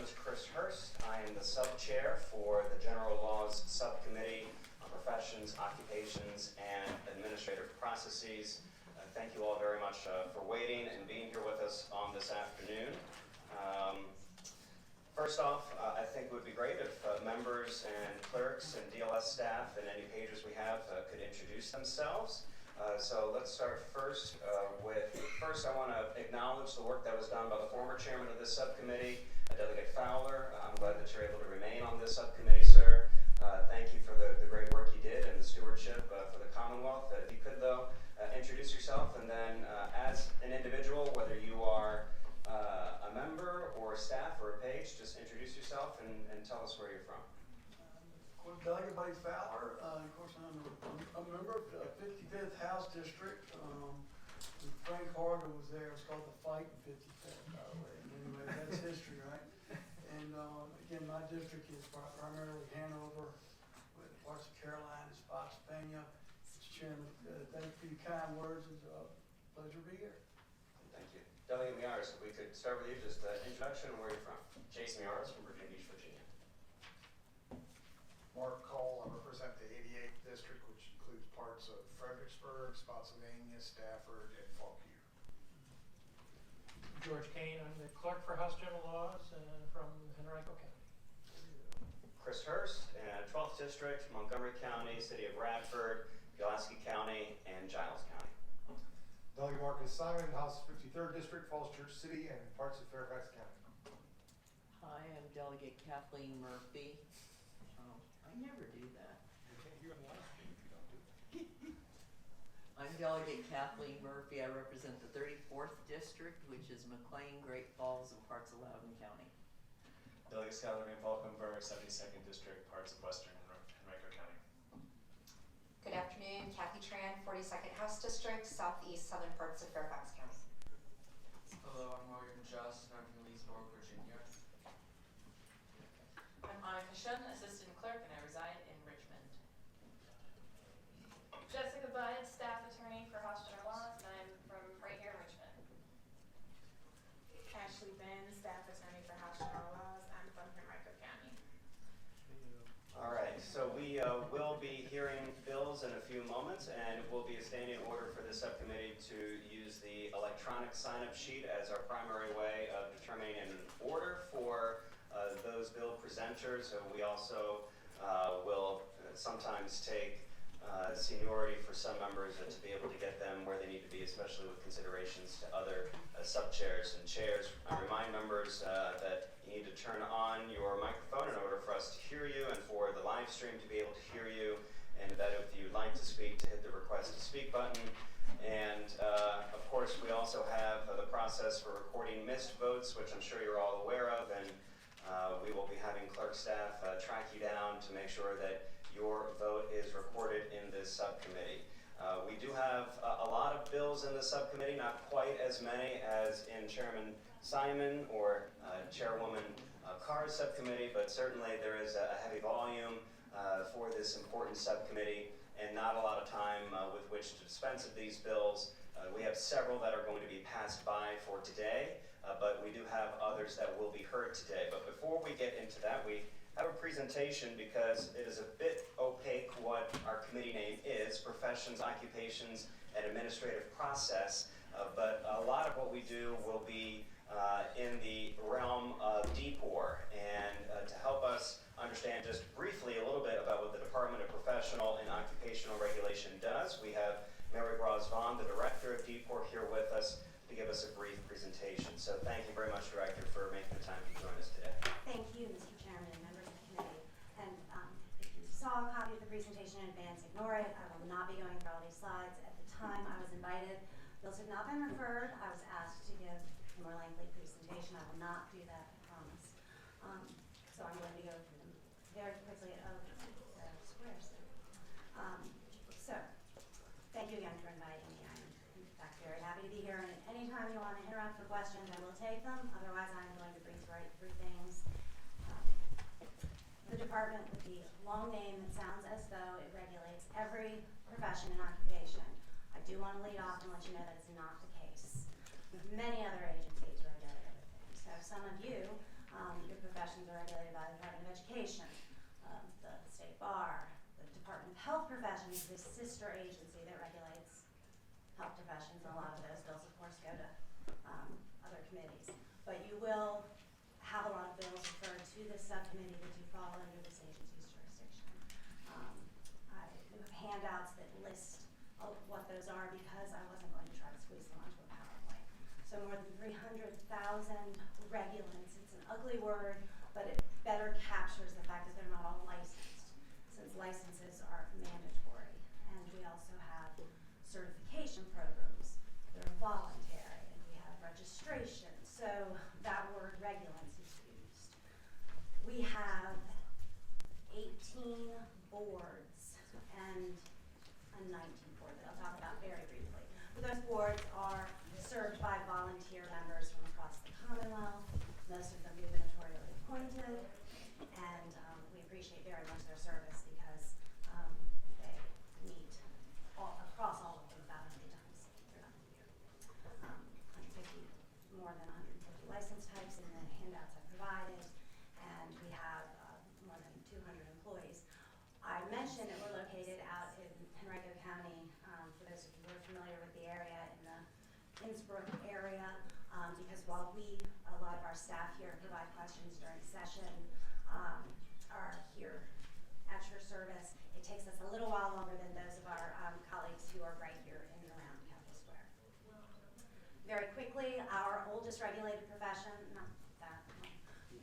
is Chris Hurst. I am the sub-chair for the General Laws Subcommittee on Professions, Occupations, and Administrative Processes. Thank you all very much for waiting and being here with us on this afternoon. First off, I think it would be great if members and clerks and DLS staff and any pages we have could introduce themselves. So let's start first first I want to acknowledge the work that was done by the former chairman of this subcommittee, Delegate Fowler. I'm glad that you're able to remain on this subcommittee, sir. Thank you for the great work you did and the stewardship for the Commonwealth. If you could, though, introduce yourself, and then as an individual, whether you are a member or staff or a page, just introduce yourself and tell us where you're from. Delegate Buddy Fowler. Of course, I'm a member of the 55th House District. Frank Harder was there. It's called the Fight in 55th, by the way. Anyway, that's history, right? And again, my district is primarily Hanover, with parts of Carolina, Spotsylvania. Mr. Chairman, thank you for your kind words. It's a pleasure to be here. Thank you. Delegate Miyares, if we could start with you, just introduction and where you're from. Jason Miyares from Virginia Beach, Virginia. Mark Cole, I represent the 88th District, which includes parts of Fredericksburg, Spotsylvania, Stafford, and Fauquier. George Kane, I'm the clerk for House General Laws from Henrico County. Chris Hurst, 12th District, Montgomery County, City of Bradford, Pulaski County, and Giles County. Delegate Marcus Simon, House 53rd District, Falls Church City, and parts of Fairfax County. Hi, I'm Delegate Kathleen Murphy. I never do that. You can't hear the last name if you don't do it. I'm Delegate Kathleen Murphy. I represent the 34th District, which is McLean, Great Falls, and parts of Loudoun County. Delegate Skylar Van Valkenburg, 72nd District, parts of Western Henrico County. Good afternoon, Kathy Tran, 42nd House District, Southeast Southern parts of Fairfax County. Hello, I'm William Just, and I'm from Leeds, North Virginia. I'm Monica Shun, Assistant Clerk, and I reside in Richmond. Jessica Budd, Staff Attorney for House General Laws, and I'm from right here in Richmond. Ashley Benn, Staff Attorney for House General Laws. I'm from Henrico County. All right, so we will be hearing bills in a few moments, and it will be a standing order for this subcommittee to use the electronic sign-up sheet as our primary way of determining an order for those bill presenters. So we also will sometimes take seniority for some members to be able to get them where they need to be, especially with considerations to other sub-chairs and chairs. I remind members that you need to turn on your microphone in order for us to hear you and for the live stream to be able to hear you, and that if you'd like to speak, to hit the request to speak button. And of course, we also have the process for recording missed votes, which I'm sure you're all aware of, and we will be having clerk staff track you down to make sure that your vote is recorded in this subcommittee. We do have a lot of bills in the subcommittee, not quite as many as in Chairman Simon or Chairwoman Carr's subcommittee, but certainly there is a heavy volume for this important subcommittee and not a lot of time with which to dispense of these bills. We have several that are going to be passed by for today, but we do have others that will be heard today. But before we get into that, we have a presentation because it is a bit opaque what our committee name is, Professions, Occupations, and Administrative Process, but a lot of what we do will be in the realm of DPOR. And to help us understand just briefly a little bit about what the Department of Professional and Occupational Regulation does, we have Mary Brosvon, the Director of DPOR, here with us to give us a brief presentation. So thank you very much, Director, for making the time to join us today. Thank you, Mr. Chairman and members of the committee. And if you saw a copy of the presentation in advance, ignore it. I will not be going through all these slides. At the time I was invited, bills have not been referred. I was asked to give a more lengthy presentation. I will not do that, I promise. So I'm going to go through them very quickly. So thank you again for inviting me. I'm in fact very happy to be here. And anytime you want to interrupt for questions, I will take them. Otherwise, I'm going to breeze right through things. The department, with the long name, it sounds as though it regulates every profession and occupation. I do want to lead off and let you know that it's not the case. Many other agencies regulate other things. So some of you, your profession professions are regulated by the Department of Education, the State Bar, the Department of Health Professions, the sister agency that regulates health professions, and a lot of those bills, of course, go to other committees. But you will have a lot of bills referred to this subcommittee that do fall under this agency's jurisdiction. I have handouts that list what those are because I wasn't going to try to squeeze them onto a PowerPoint. So more than 300,000 regulants. It's an ugly word, but it better captures the fact that they're not all licensed, since licenses are mandatory. And we also have certification programs that are voluntary, and we have registration. So that word regulants is used. We have 18 boards and a 19th board that I'll talk about very briefly. But those boards are served by volunteer members from across the Commonwealth, most of them gubernatorially appointed, and we appreciate very much their service because they meet across all of them about 100 times throughout the year. 150, more than 150 license types in the handouts I provided, and we have more than 200 employees. I mentioned that we're located out in Henrico County, for those of you who are familiar with the area, in the Innsbruck area, because while a lot of our staff here provide questions during session, are here at your service, it takes us a little while longer than those of our colleagues who are right here in and around Capitol Square. Very quickly, our oldest regulated profession, not that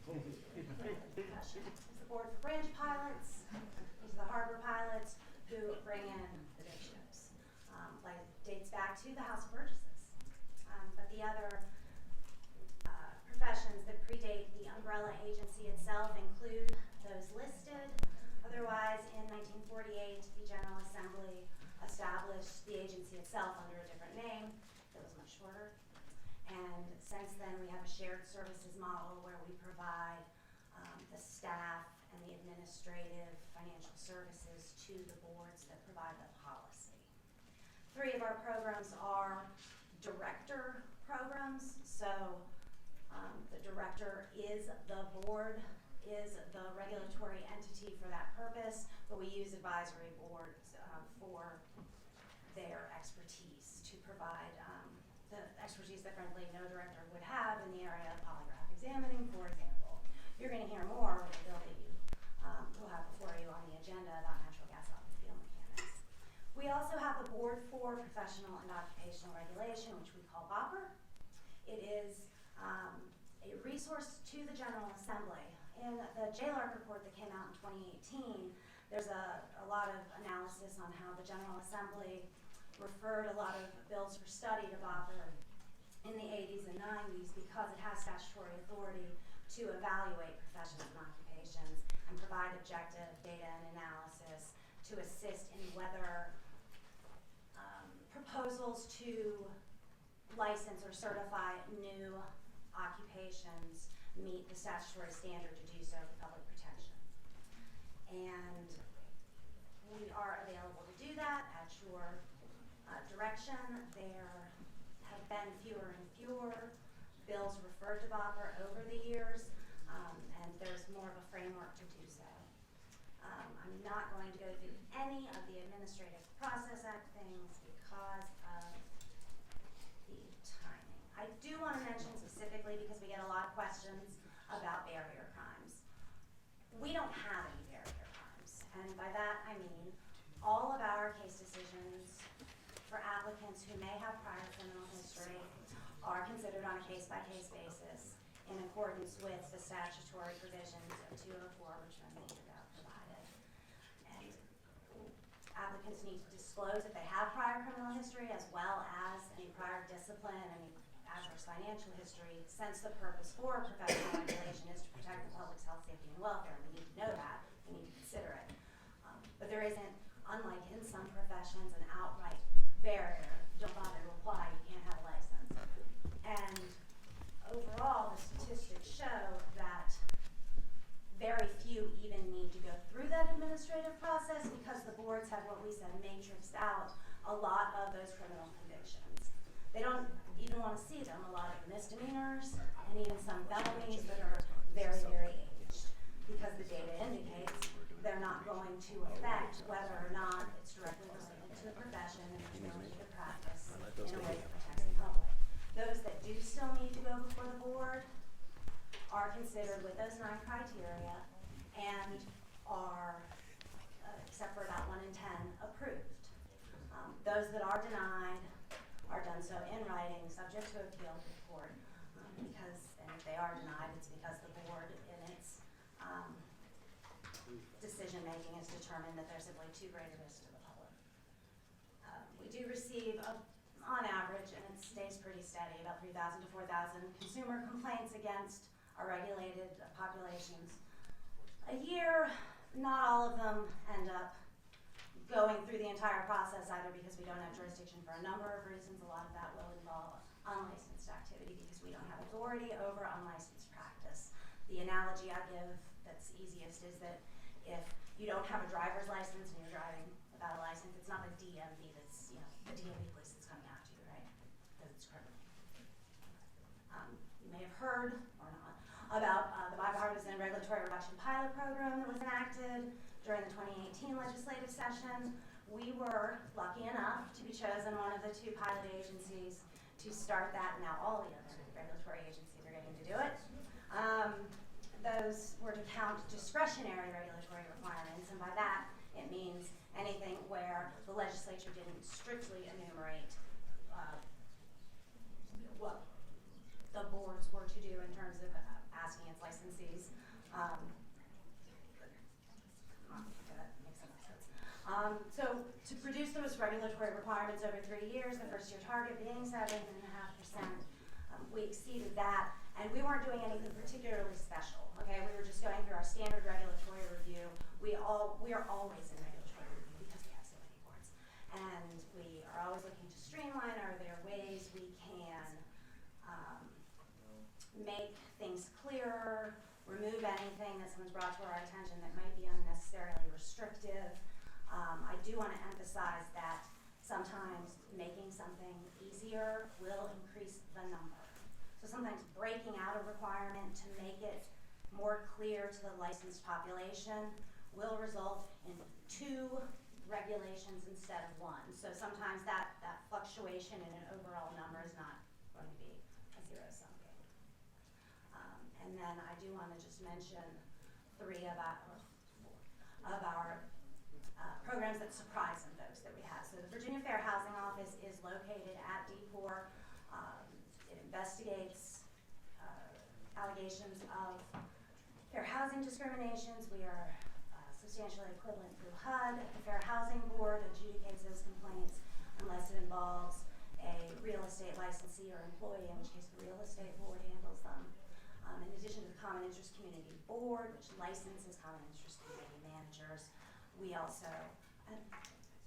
one, profession, is the Board for Branch Pilots. These are the harbor pilots who bring in the big ships. Dates back to the House of Burgesses. But the other professions that predate the umbrella agency itself include those listed. Otherwise, in 1948, the General Assembly established the agency itself under a different name that was much shorter. And since then, we have a shared services model where we provide the staff and the administrative financial services to the boards that provide the policy. 3 of our programs are director programs. So the director is the board, is the regulatory entity for that purpose, but we use advisory boards for their expertise to provide the expertise that frankly no director would have in the area of polygraph examining, for example. You're going to hear more with the bill that you will have before you on the agenda about natural gas automobile mechanics. We also have a board for professional and occupational regulation, which we call BOPR. It is a resource to the General Assembly. In the JLARC report that came out in 2018, there's a lot of analysis on how the General Assembly referred a lot of bills for study to BOPR in the 80s and 90s because it has statutory authority to evaluate professions and occupations and provide objective data and analysis to assist in whether proposals to license or certify new occupations meet the statutory standard to do so for public protection. And we are available to do that at your direction. There have been fewer and fewer bills referred to BOPR over the years, and there's more of a framework to do so. I'm not going to go through any of the Administrative Process Act things because of the timing. I do want to mention specifically, because we get a lot of questions about barrier crimes. We don't have any barrier crimes, and by that I mean all of our case decisions for applicants who may have prior criminal history are considered on a case-by-case basis in accordance with the statutory provisions of 204, which are provided. And applicants need to disclose if they have prior criminal history as well as any prior discipline, any adverse financial history, since the purpose for professional regulation is to protect the public's health, safety, and welfare. We need to know that. We need to consider it. But there isn't, unlike in some professions, an outright barrier. Don't bother to apply, you can't have a license. And overall, the statistics show that very few even need to go through that administrative process because the boards have what we said matrixed out a lot of those criminal convictions. They don't even want to see them. A lot of misdemeanors and even some felonies that are very, very are considered with those 9 criteria and are, except for about 1 in 10, approved. Those that are denied are done so in writing, subject to appeal to the court, and if they are denied, it's because the board in its decision-making has determined that they're simply too great a risk to the public. We do receive, on average, and it stays pretty steady, about 3,000 to 4,000 consumer complaints against our regulated populations a year. Not all of them end up going through the entire process, either because we don't have jurisdiction for a number of reasons. A lot of that will involve unlicensed activity because we don't have authority over unlicensed practice. The analogy I give that's easiest is that if you don't have a driver's license and you're driving without a license, it's not the DMV that's, the DMV police that's coming after you, right? Because it's criminal. You may have heard, or not, about the Bipartisan Regulatory Reduction Pilot Program that was enacted during the 2018 legislative session. We were lucky enough to be chosen one of the 2 pilot agencies to start that. Now all the other regulatory agencies are getting to do it. Those were to count discretionary regulatory requirements, and by that it means anything where the legislature didn't strictly enumerate what the boards were to do in terms of asking its licensees. So to produce those regulatory requirements over 3 years, the first year target being 7.5%, we exceeded that, and we weren't doing anything particularly special. Okay, we were just going through our standard regulatory review. We are always in regulatory review because we have so many boards, and we are always looking to streamline. Are there ways we can make things clearer, remove anything that someone's brought to our attention that might be unnecessarily restrictive? I do want to emphasize that sometimes making something easier will increase the number. So sometimes breaking out a requirement to make it more clear to the licensed population will result in 2 regulations instead of 1. So sometimes that fluctuation in an overall number is not going to be a zero-sum game. And then I do want to just mention 3 of our programs that surprise some folks that we have. So the Virginia Fair Housing Office is located at D4. It investigates allegations of fair housing discriminations. We are substantially equivalent through HUD. The Fair Housing Board adjudicates those complaints unless it involves a real estate licensee or employee, in which case the real estate board handles them. In addition to the Common Interest Community Board, which licenses common interest community managers, we also, and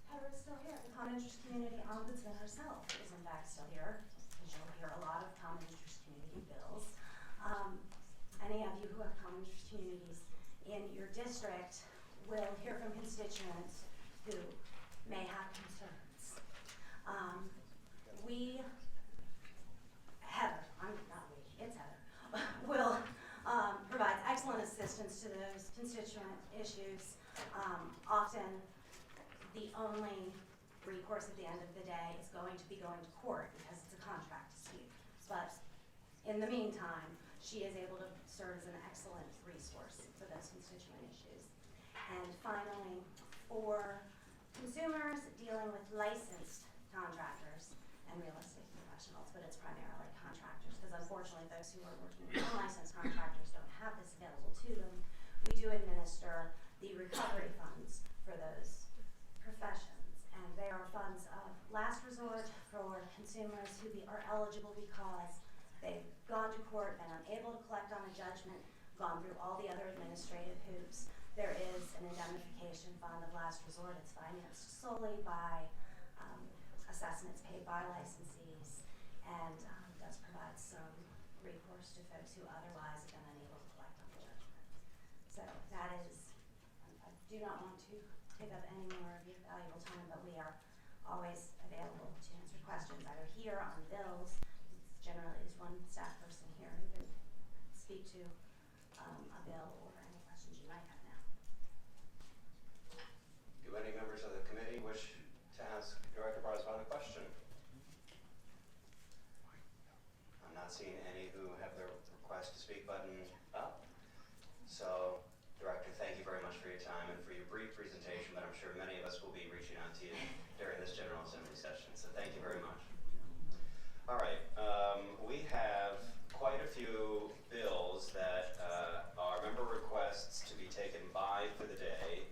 Heather is still here, the Common Interest Community Ombudsman herself is in fact still here, because you'll hear a lot of common interest community bills. Any of you who have common interest communities in your district will hear from constituents who may have concerns. It's Heather, will provide excellent assistance to those constituent issues. Often the only recourse at the end of the day is going to be going to court because it's a contract dispute. But in the meantime, she is able to serve as an excellent resource for those constituent issues. And finally, for consumers dealing with licensed contractors and real estate professionals, but it's primarily contractors, because unfortunately those who are working with unlicensed contractors don't have this available to them. We do administer the recovery funds for those professions, and they are funds of last resort for consumers who are eligible because they've gone to court, been unable to collect on a judgment, gone through all the other administrative hoops. There is an indemnification fund of last resort. It's financed solely by assessments paid by licensees, and does provide some recourse to folks who otherwise have been unable to collect on the judgment. So that is, I do not want to take up any more of your valuable time, but we are always available to answer questions, either here on bills. Generally, there's one staff person here who can speak to a bill or any questions you might have now. Do any members of the committee wish to ask Director Barzwan a question? I'm not seeing any who have their request to speak button brief presentation, but I'm sure many of us will be reaching out to you during this General Assembly session, so thank you very much. All right, we have quite a few bills that are member requests to be taken by for the day,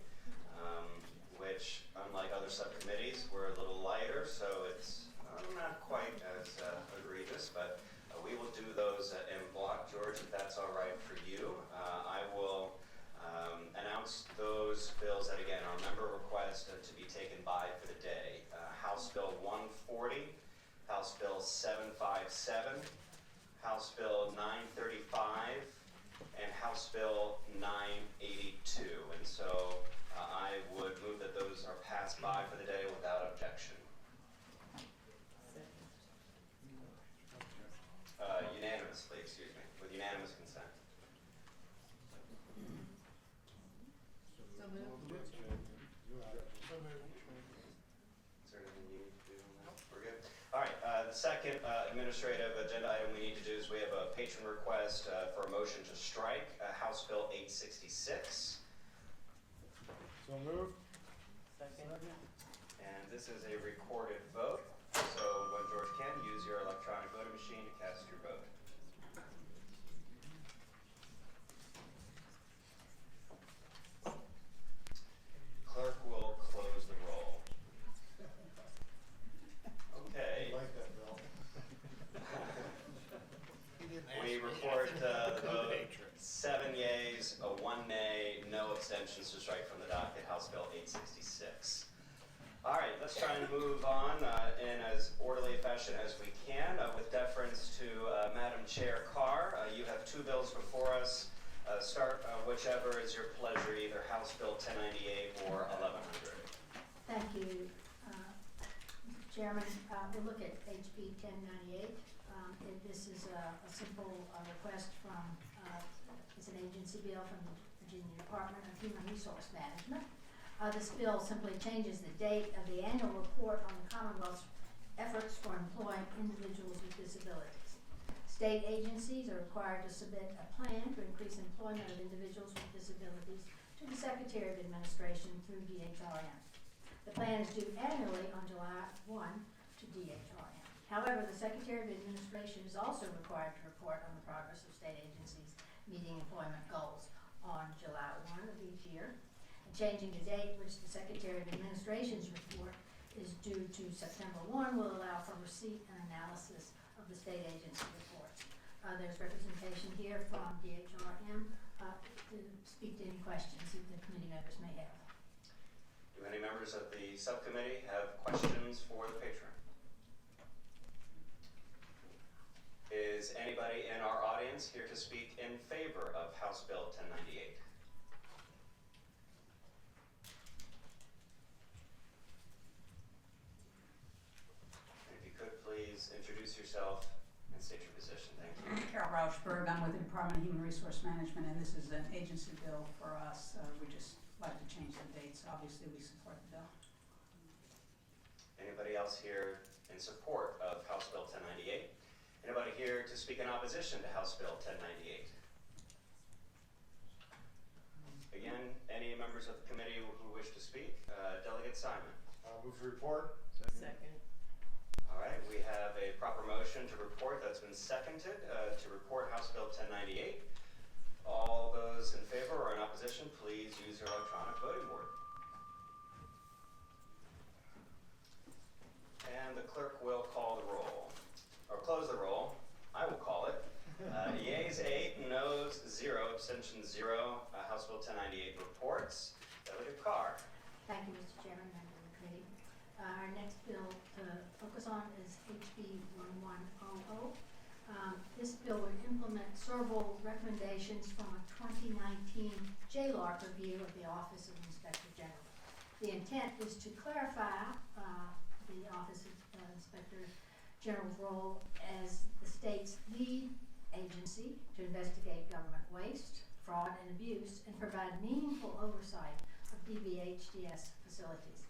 which, unlike other subcommittees, we're a little lighter, so it's not quite as egregious, but we will do those in block. George, if that's all right for you, I will announce those bills that, again, are member requests to be taken by for the day. House Bill 140, House Bill 757, House Bill 935, and House Bill 982. And so I would move that those are passed by for the day without objection. Unanimously, excuse me, with unanimous consent. So moved. Is there anything you need to do on that? We're good? All right, the second administrative agenda item we need to do is we have a patron request for a motion to strike House Bill 866. So moved. Second. And this is a recorded vote, so when George can, use your electronic voting machine to cast your vote. Clerk will close the roll. Okay. I like that, Bill. We report the vote, 7 yeas, 1 nay, no abstentions to strike from the docket, House Bill 866. All right, let's try and move on in as orderly a fashion as we can. With deference to Madam Chair Carr, you have 2 bills before us. Start whichever is your pleasure, either House Bill 1098 or 1100. Thank you, Mr. Chairman. We'll look at HB 1098. This is a simple request from, it's an agency bill from the Virginia Department of Human Resource Management. This bill simply changes the date of the annual report on the Commonwealth's efforts for employing individuals with disabilities. State agencies are required to submit a plan to increase employment of individuals with disabilities to the Secretary of Administration through DHRM. The plan is due annually on July 1 to DHRM. However, the Secretary of Administration is also required to report on the progress of state agencies meeting employment goals on July 1 of each year. And changing the date which the Secretary of Administration's report is due to September 1 will allow for receipt and analysis of the state agency reports. There's representation here from DHRM to speak to any questions that the committee members may have. Do any members of the subcommittee have questions for the patron? Is anybody in our audience here to speak in favor of House Bill 1098? And if you could please introduce yourself and state your position. Thank you. Carol Rauschberg, I'm with the Department of Human Resource Management, and this is an agency bill for us. We just like to change the dates. Obviously, we support the bill. Anybody else here in support of House Bill 1098? Anybody here to speak in opposition to House Bill 1098? Again, any members of the committee who wish to speak? Delegate Simon. Move to report. Second. All right, we have a proper motion to report that's been seconded to report House Bill 1098. All those in favor or in opposition, please use your electronic voting board. And the clerk will call the roll, or close the roll. I will call it. Yeas 8, noes 0, abstentions 0. House Bill 1098 reports. Delegate Carr. Thank you, Mr. Chairman, members of the committee. Our next bill to focus on is HB 1100. This bill would implement several recommendations from a 2019 JLARC review of the Office of Inspector General. The intent is to clarify the Office of Inspector General's role as the state's lead agency to investigate government waste, fraud, and abuse, and provide meaningful oversight of DBHDS facilities.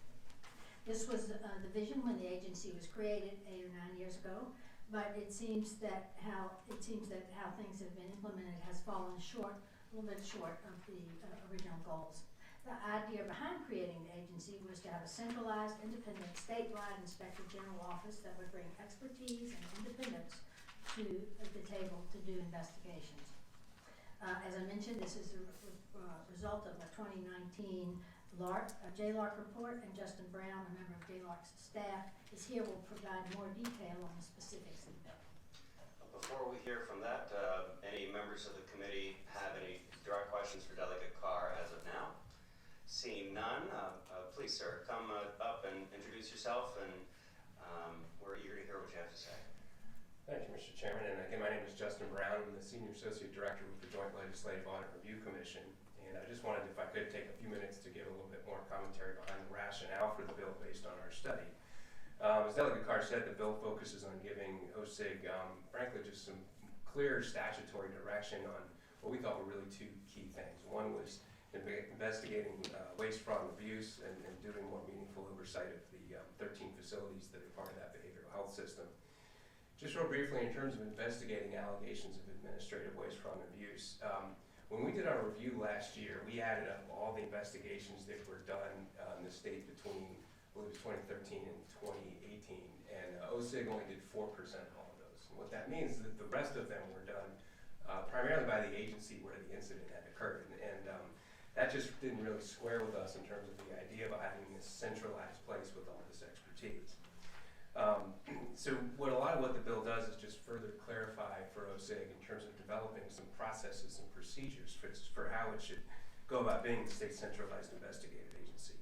This was the vision when the agency was created 8 or 9 years ago, but it seems that how things have been implemented has fallen short, a little bit short of the original goals. The idea behind creating the agency was to have a centralized, independent, statewide inspector general office that would bring expertise and independence to the table to do investigations. As I mentioned, this is a result of a 2019 JLARC report, and Justin Brown, a member of JLARC's staff, is here, will provide more detail on the specifics of the bill. Before we hear from that, any members of the committee have any direct questions for Delegate Carr as of now? Seeing none, please, sir, come up and introduce yourself, and we're eager to hear what you have to say. Thank you, Mr. Chairman. And again, my name is Justin Brown. I'm the Senior Associate Director with the Joint Legislative Audit Review Commission. And I just wanted, if I could, take a few minutes to give a little bit more commentary behind the rationale for the bill based on our study. As Delegate Carr said, the bill focuses on giving OSIG, frankly, just some clear statutory direction on what we thought were really two key things. One was investigating waste, fraud, and abuse, and doing more meaningful oversight of the 13 facilities that are part of that behavioral health system. Just real briefly, in terms of investigating allegations of administrative waste, fraud, and abuse, when we did our review last year, we added up all the investigations that were done in the state between, I believe it was 2013 and 2018, and OSIG only did 4% of all of those. And what that means is that the rest of them were done primarily by the agency where the incident had occurred. And that just didn't really square with us in terms of the idea of having this centralized place with all this expertise. So a lot of what the bill does is just further clarify for OSIG in terms of developing some processes and procedures for how it should go about being the state centralized investigative agency.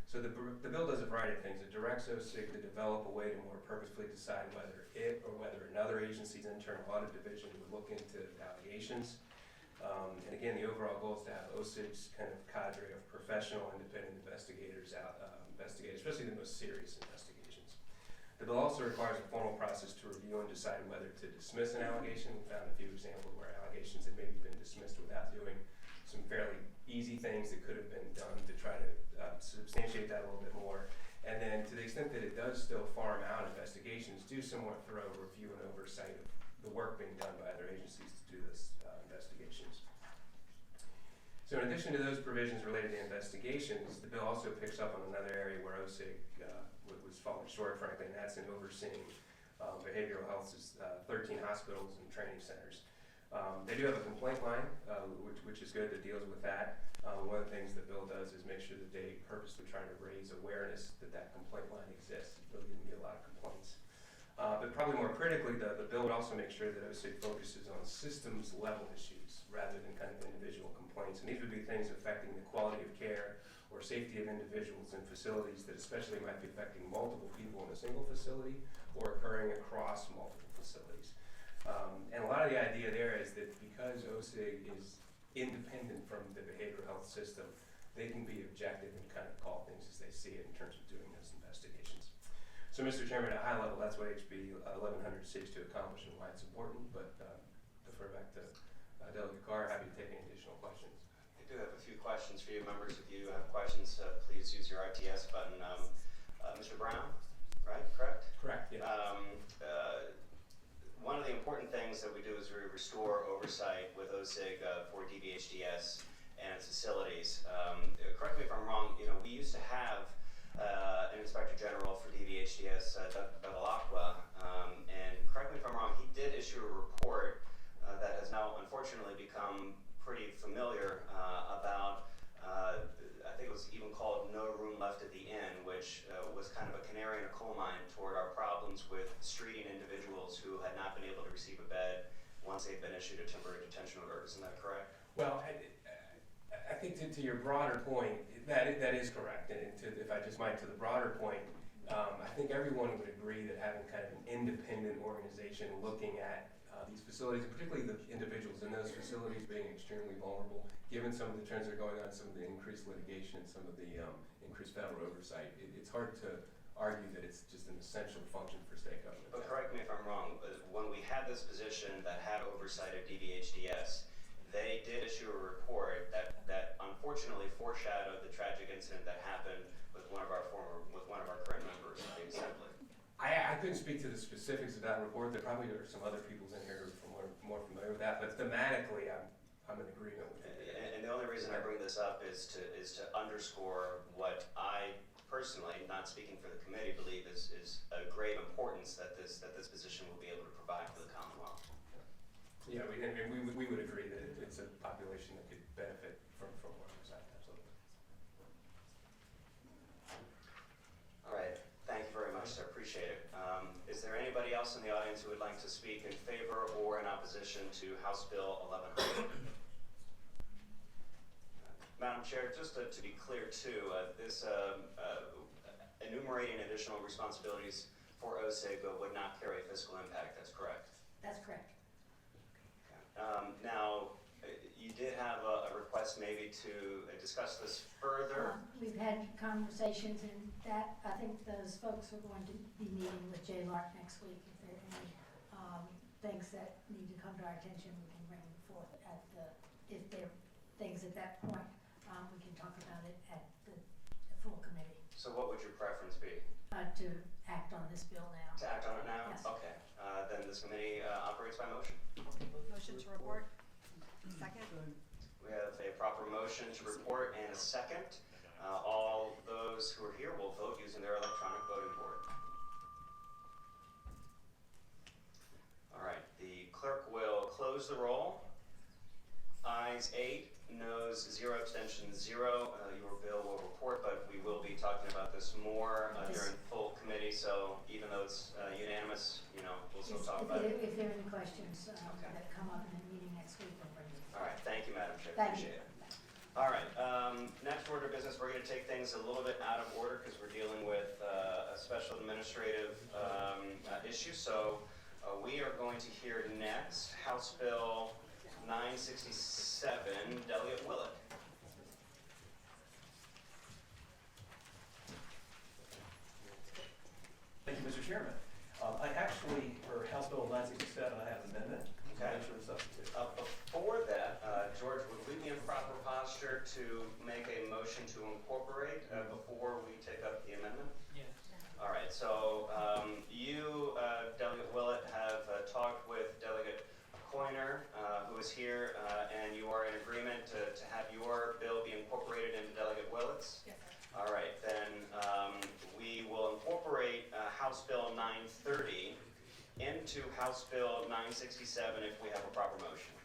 So the bill does a variety of things. It directs OSIG to develop a way to more purposefully decide whether it or whether another agency's internal audit division would look into allegations. And again, the overall goal is to have OSIG's kind of cadre of professional independent investigators investigate, especially the most serious investigations. The bill also requires a formal process to review and decide whether to dismiss an allegation. We found a few examples where allegations had maybe been dismissed without doing some fairly easy things that could have been done to try to substantiate that a little bit more. And then to the extent that it does still farm out investigations, do somewhat thorough review and oversight of the work being done by other agencies to do this investigations. So in addition to those provisions related to investigations, the bill also picks up on another area where OSIG was falling short, frankly, and that's in overseeing behavioral health's 13 hospitals and training centers. They do have a complaint line, which is good, that deals with that. One of the things the bill does is make sure that they purposely try to raise awareness that that complaint line exists. It really didn't get a lot of complaints. But probably more critically, the bill would also make sure that OSIG focuses on systems level issues rather than kind of individual complaints. And these would be things affecting the quality of care or safety of individuals in facilities that especially might be affecting multiple people in a single facility or occurring across multiple facilities. And a lot of the idea there is that because OSIG is independent from the behavioral health system, they can be objective and kind of call things as they see it in terms of doing those investigations. So, Mr. Chairman, at a high level, that's what HB 1100 seeks to accomplish and why it's important, but defer back to Delegate Carr. Happy to take any additional questions. I do have a few questions for you. Members, if you have questions, please use your RTS button. Mr. Brown, right? Correct? Correct, yes. One of the important things that we do is we restore oversight with OSIG for DBHDS and its facilities. Correct me if I'm wrong, we used to have an Inspector General for DBHDS, Doug Bevilacqua, and correct me if I'm wrong, he did issue a report that has now unfortunately become pretty familiar about, I think it was even called No Room Left at the Inn, which was kind of a canary in a coal mine toward our problems with streeting individuals who had not been able to receive a bed once they'd been issued a temporary detention order. Isn't that correct? Well, I think to your broader point, that is correct. And if I just might, to the broader point, I think everyone would agree that having kind of an independent organization looking at these facilities, and particularly the individuals in those facilities being extremely vulnerable, given some of the trends that are going on, some of the increased litigation, some of the increased federal oversight, it's hard to argue that it's just an essential function for state government. But correct me if I'm wrong, when we had this position that had oversight of DBHDS, they did issue a report that unfortunately foreshadowed the tragic incident that happened with one of our current members, David Sempley. I couldn't speak to the specifics of that report. There probably are some other people in here who are more familiar with that, but thematically, I'm in agreement with you. And the only reason I bring this this up is to underscore what I personally, not speaking for the committee, believe is a great importance that this position will be able to provide for the Commonwealth. Yeah, we would agree that it's a population that could benefit from what we're saying, absolutely. All right, thank you very much, sir, appreciate it. Is there anybody else in the audience who would like to speak in favor or in opposition to House Bill 1100? Madam Chair, just to be clear too, this enumerating additional responsibilities for OSEGA would not carry a fiscal impact, that's correct? That's correct. Now, you did have a request maybe to discuss this further. We've had conversations, and that, I think those folks are going to be meeting with Jay Lark next week. If there are any things that need to come to our attention, we can bring forth at if there are things at that point, we can talk about it at the full committee. So what would your preference be? To act on this bill now. To act on it now? Yes. Okay, then this committee operates by motion. Motion to report. Second. We have a proper motion to report and a second. All those who are here will vote using their electronic voting board. All right, the clerk will close the roll. Ayes 8, noes 0, abstentions 0. Your bill will report, but we will be talking about this more during full committee, so even though it's unanimous, we'll still talk about it. If there are any questions that come up in the meeting next week, we'll bring them. All right, thank you, Madam Chair, Thank you. appreciate it. All right, next order of business, we're going to take things a little bit out of order because we're dealing with a special administrative issue. So we are going to hear next House Bill 967, Delegate Willett. Thank you, Mr. Chairman. I actually, for House Bill 967, I have an amendment. Okay. Make sure to substitute. Before that, George, would we be in proper posture to make a motion to incorporate before we take up the amendment? Yes. All right, so you, Delegate Willett, have talked with Delegate Coiner, who is here, and you are in agreement to have your bill be incorporated into Delegate Willett's? Yes, sir. All right, then we will incorporate House Bill 930 into House Bill 967 if we have a proper motion.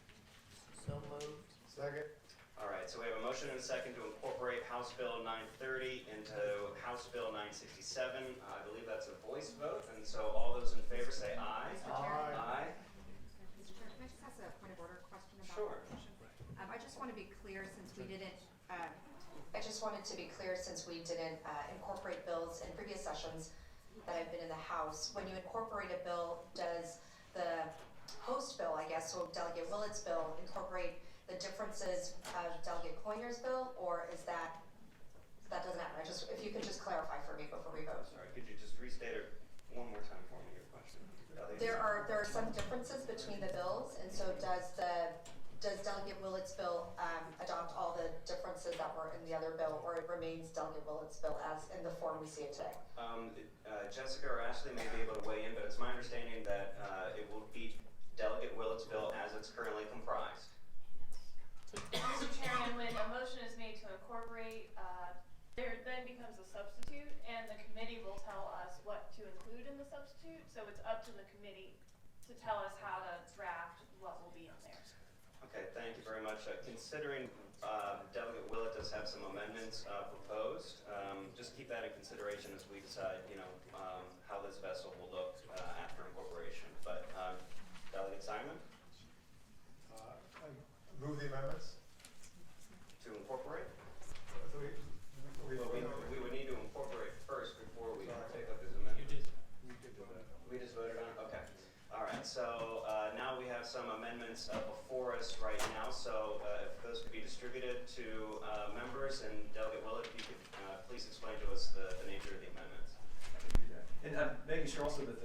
So moved. Second. All right, so we have a motion and a second to incorporate House Bill 930 into House Bill 967. I believe that's a voice vote, and so all those in favor say aye. Mr. Chair. Aye. Mr. Chair, can I just ask a point of order question about Sure. the motion? I just want to be clear since we didn't, I just wanted to be clear since we didn't incorporate bills in previous sessions that I've been in the House. When you incorporate a bill, does the host bill, I guess, so Delegate Willett's bill, incorporate the differences of Delegate Coiner's bill, or is that doesn't matter? If you could just clarify for me before we vote. Sorry, could you just restate it one more time for me, your question? There are some differences between the bills, and so does Delegate Willett's bill adopt all the differences that were in the other bill, or it remains Delegate Willett's bill as in the form we see it today? Jessica or Ashley may be able to weigh in, but it's my understanding that it will be Delegate Willett's bill as it's currently comprised. Mr. Chairman, when a motion is made to incorporate, there then becomes a substitute, and the committee will tell us what to include in the substitute. So it's up to the committee to tell us how to draft what will be in there. Okay, thank you very much. Considering Delegate Willett does have some amendments proposed, just keep that in consideration as we decide, how this vessel will look after incorporation. But Delegate Simon? I move the amendments. To incorporate? So we would need to incorporate first before we take up his amendment. We just voted on it? Okay. All right, so now we have some amendments before us right now. So if those could be distributed to members, and Delegate Willett, if you could please explain to us the nature of the amendments. I can do that. And I'm making sure also that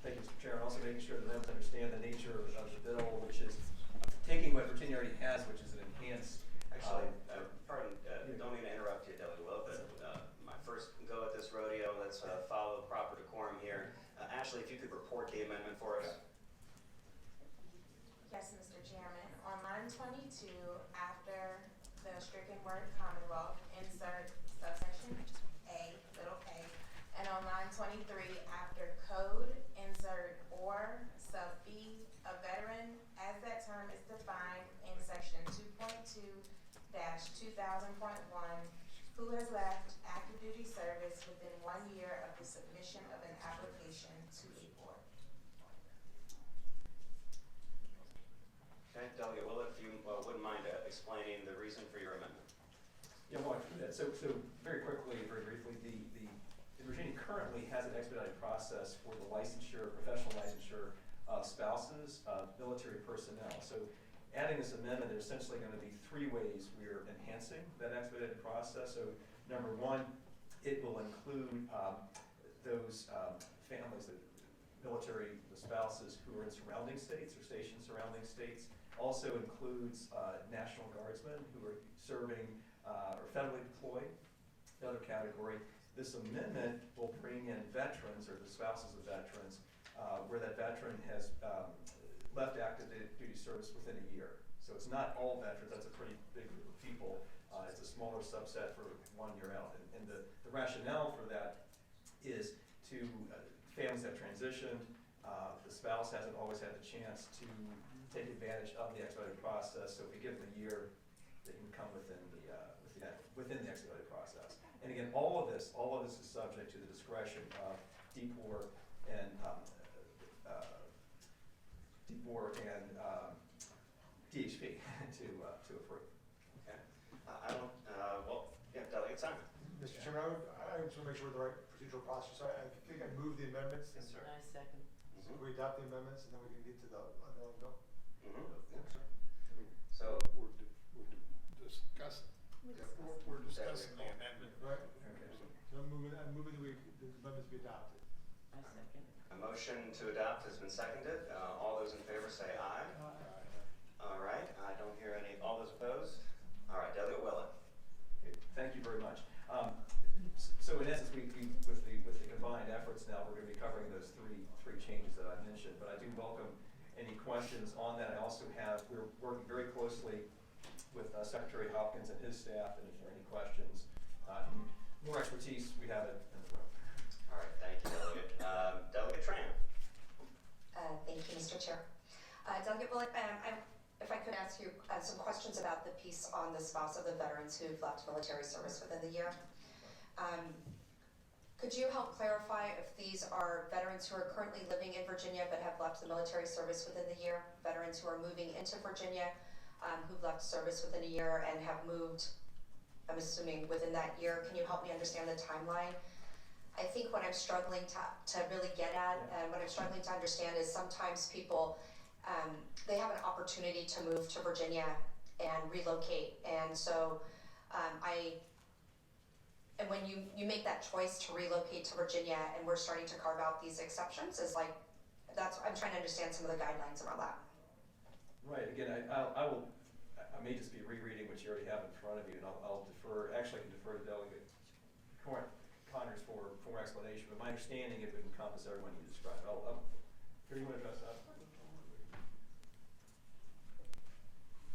thank you, Mr. Chairman, also making sure that members understand the nature of the bill, which is taking what Virginia already has, which is an enhanced. Actually, pardon, don't mean to interrupt you, Delegate Willett, but my first go at this rodeo, let's follow the proper decorum here. Ashley, if you could report the amendment for us. Yes, Mr. Chairman. On line 22, after the stricken word Commonwealth, insert subsection A, little a, and on line 23, after code, insert or, sub B, a veteran, as that term is defined in section 2.2-2000.1, who has left active duty service within 1 year of the submission of an application to a board. Okay, Delegate Willett, if you wouldn't mind explaining the reason for your amendment. Yeah, well, so very quickly, very briefly, Virginia currently has an expedited process for the licensure, professional licensure of spouses of military personnel. So adding this amendment, there's essentially going to be 3 ways we're enhancing that expedited process. So number 1, it will include those families, the military, the spouses who are in surrounding states or stationed surrounding states. Also includes National Guardsmen who are serving or federally deployed, another category. This amendment will bring in veterans or the spouses of veterans where that veteran has left active duty service within a year. So it's not all veterans, that's a pretty big group of people. It's a smaller subset for 1 year out. And the rationale for that is to families that transitioned, the spouse hasn't always had the chance to take advantage of the expedited process, so if we give them a year, they can come within the expedited process. And again, all of this is subject to the discretion of DPOR and DHP to approve. Okay. I don't, well, yeah, Delegate Simon. Mr. Chairman, I just want to make sure we're the right procedural process. I think I moved the amendments. Yes, sir. I second. So we adopt the amendments and then we can get to the underlying bill. Yeah, sure. So, We're discussing, we're discussing the amendment. Right? Okay. So I'm moving that the amendments be adopted. I second. a motion to adopt has been seconded. All those in favor say aye. All right, I don't hear any. All those opposed? All right, Delegate Willett. Okay, thank you very much. So in essence, with the combined efforts now, we're going to be covering those three changes that I mentioned. But I do welcome any questions on that. We're working very closely with Secretary Hopkins and his staff, and if there are any questions, more expertise, we have it in the room. All right, thank you, Delegate. Delegate Tran. Thank you, Mr. Chair. Delegate Willett, if I could ask you some questions about the piece on the spouse of the veterans who've left military service within the year. Could you help clarify if these are veterans who are currently living in Virginia but have left the military service within the year, veterans who are moving into Virginia who've left service within a year and have moved, I'm assuming, within that year? Can you help me understand the timeline? I think what I'm struggling to really get at and what I'm struggling to understand is sometimes people, they have an opportunity to move to Virginia and relocate. And so and when you make that choice to relocate to Virginia and we're starting to carve out these exceptions, I'm trying to understand some of the guidelines around that. Right. Again, I may just be rereading what you already have in front of you, and I'll defer. Actually, I can defer to Delegate Connors for more explanation. But my understanding, it would encompass everyone you described. Here, you want to address that?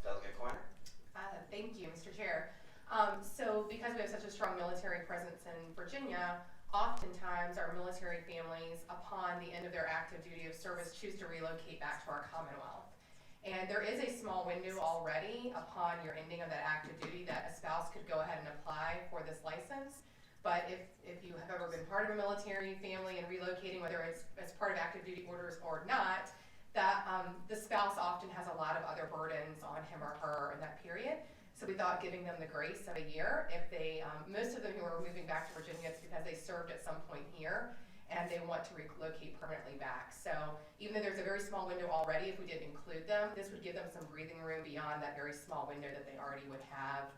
Delegate Coiner. Thank you, Mr. Chair. So because we have such a strong military presence in Virginia, oftentimes our military families, upon the end of their active duty of service, choose to relocate back to our Commonwealth. And there is a small window already upon your ending of that active duty that a spouse could go ahead and apply for this license. But if you have ever been part of a military family and relocating, whether it's as part of active duty orders or not, that the spouse often has a lot of other burdens on him or her in that period. So we thought giving them the grace of a year, if they, most of them who are moving back to Virginia, it's because they served at some point here and they want to relocate permanently back. So even though there's a very small window already, if we didn't include them, this would give them some breathing room beyond that very small window that they already would have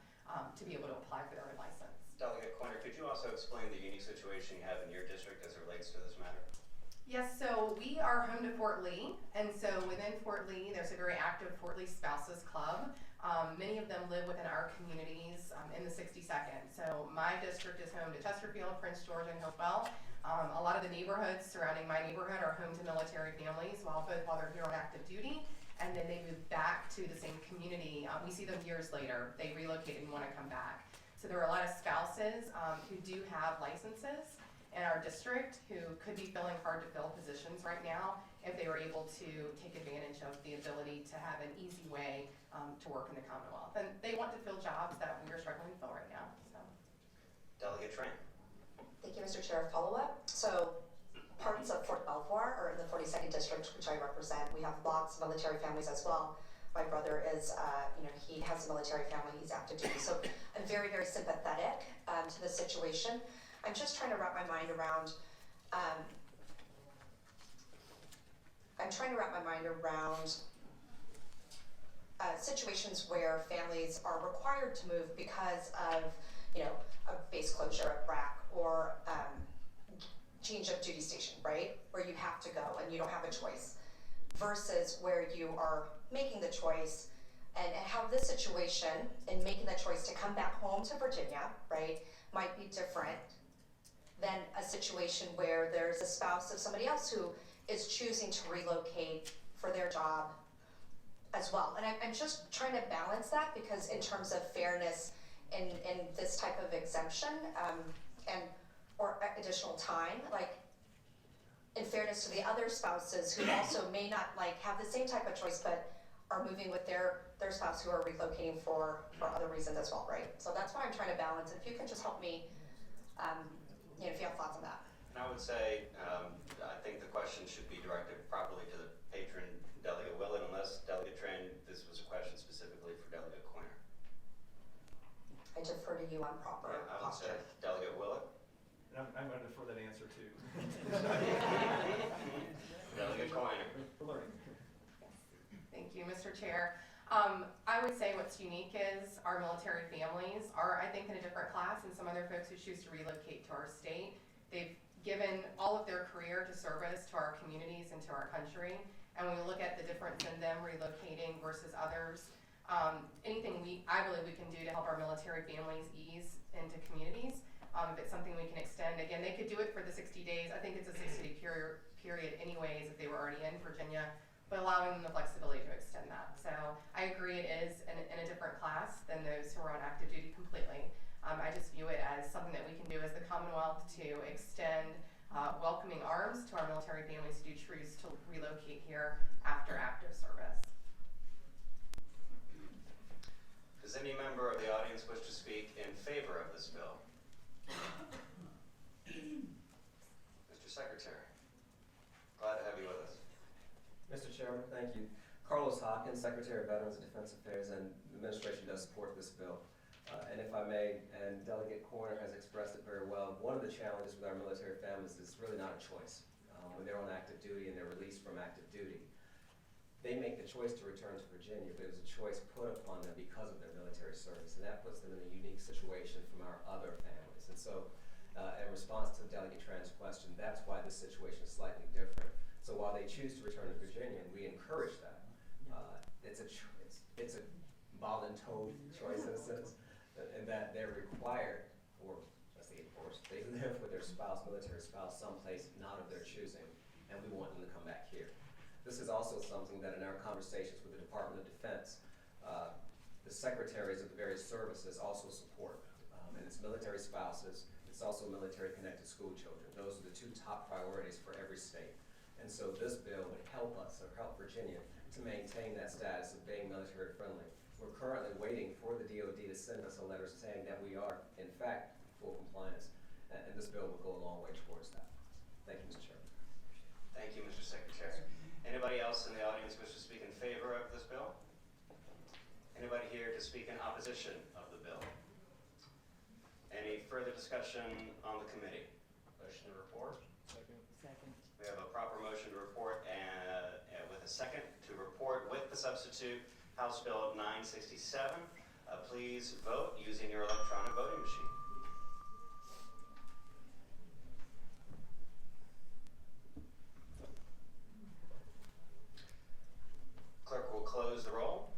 to be able to apply for their license. Delegate Coiner, could you also explain the unique situation you have in your district as it relates to this matter? Yes, so we are home to Fort Lee, and so within Fort Lee, there's a very active Fort Lee Spouses Club. Many of them live within our communities in the 62nd. So my district is home to Chesterfield, Prince George, and Hopewell. A lot of the neighborhoods surrounding my neighborhood are home to military families while they're here on active duty. and then they move back to the same community. We see them years later. They relocate and want to come back. So there are a lot of spouses who do have licenses in our district who could be filling hard to fill positions right now if they were able to take advantage of the ability to have an easy way to work in the Commonwealth. And they want to fill jobs that we are struggling to fill right now. So. Delegate Tran. Thank you, Mr. Chair. Follow-up. So parts of Fort Belvoir are in the 42nd District, which I represent. We have lots of military families as well. My brother is, he has a military family, he's active duty. So I'm very, very sympathetic to the situation. I'm just trying to wrap my mind around, situations where families are required to move because of, a base closure at BRAC or change of duty station, right? Where you have to go and you don't have a choice. Versus where you are making the choice and how this situation and making the choice to come back home to Virginia, right, might be different than a situation where there's a spouse of somebody else who is choosing to relocate for their job as well. And I'm just trying to balance that because in terms of fairness in this type of exemption or additional time, like, in fairness to the other spouses who also may not have the same type of choice but are moving with their spouse who are relocating for other reasons as well, right? So that's what I'm trying to balance. If you can just help me, if you have thoughts on that. And I would say, I think the question should be directed properly to the patron Delegate Willett, unless Delegate Tran, this was a question specifically for Delegate Coiner. I defer to you on proper I would say posture. Delegate Willett. And I'm going to defer that answer to Delegate Coiner. We're learning. Thank you, Mr. Chair. I would say what's unique is our military families are, I think, in a different class than some other folks who choose to relocate to our state. They've given all of their career to service to our communities and to our country. And when we look at the difference in them relocating versus others, anything I believe we can do to help our military families ease into communities. If it's something we can extend, again, they could do it for the 60 days. I think it's a 60-day period anyways if they were already in Virginia, but allowing them the flexibility to extend that. So I agree it is in a different class than those who are on active duty completely. I just view it as something that we can do as the Commonwealth to extend welcoming arms to our military families who do choose to relocate here after active service. Does any member of the audience wish to speak in favor of this bill? Mr. Secretary, glad to have you with us. Mr. Chairman, thank you. Carlos Hawkins, Secretary of Veterans and Defense Affairs, and the administration does support this bill. And if I may, and Delegate Coiner has expressed it very well, one of the challenges with our military families is really not a choice. When they're on active duty and they're released from active duty, they make the choice to return to Virginia, but it was a choice put upon them because of their military service, and that puts them in a unique situation from our other families. And so, in response to Delegate Tran's question, that's why this situation is slightly different. So while they choose to return to Virginia, and we encourage that, it's a voluntold choice in a sense, in that they're required, or let's say, of course, they live with their spouse, military spouse, someplace not of their choosing, and we want them to come back here. This is also something that in our conversations with the Department of Defense, the secretaries of the various services also support. And it's military spouses, it's also military-connected school children. Those are the two top priorities for every state. And so this bill would help us, or help Virginia, to maintain that status of being military-friendly. We're currently waiting for the DOD to send us a letter saying that we are, in fact, full compliance. And this bill will go a long way towards that. Thank you, Mr. Chairman. Thank you, Mr. Secretary. Anybody else in the audience wish to speak in favor of this bill? Anybody here to speak in opposition of the bill? Any further discussion on the committee? Motion to report? Second. We have a proper motion to report and with a second to report with the substitute House Bill 967. Please vote using your electronic voting machine. Clerk will close the roll.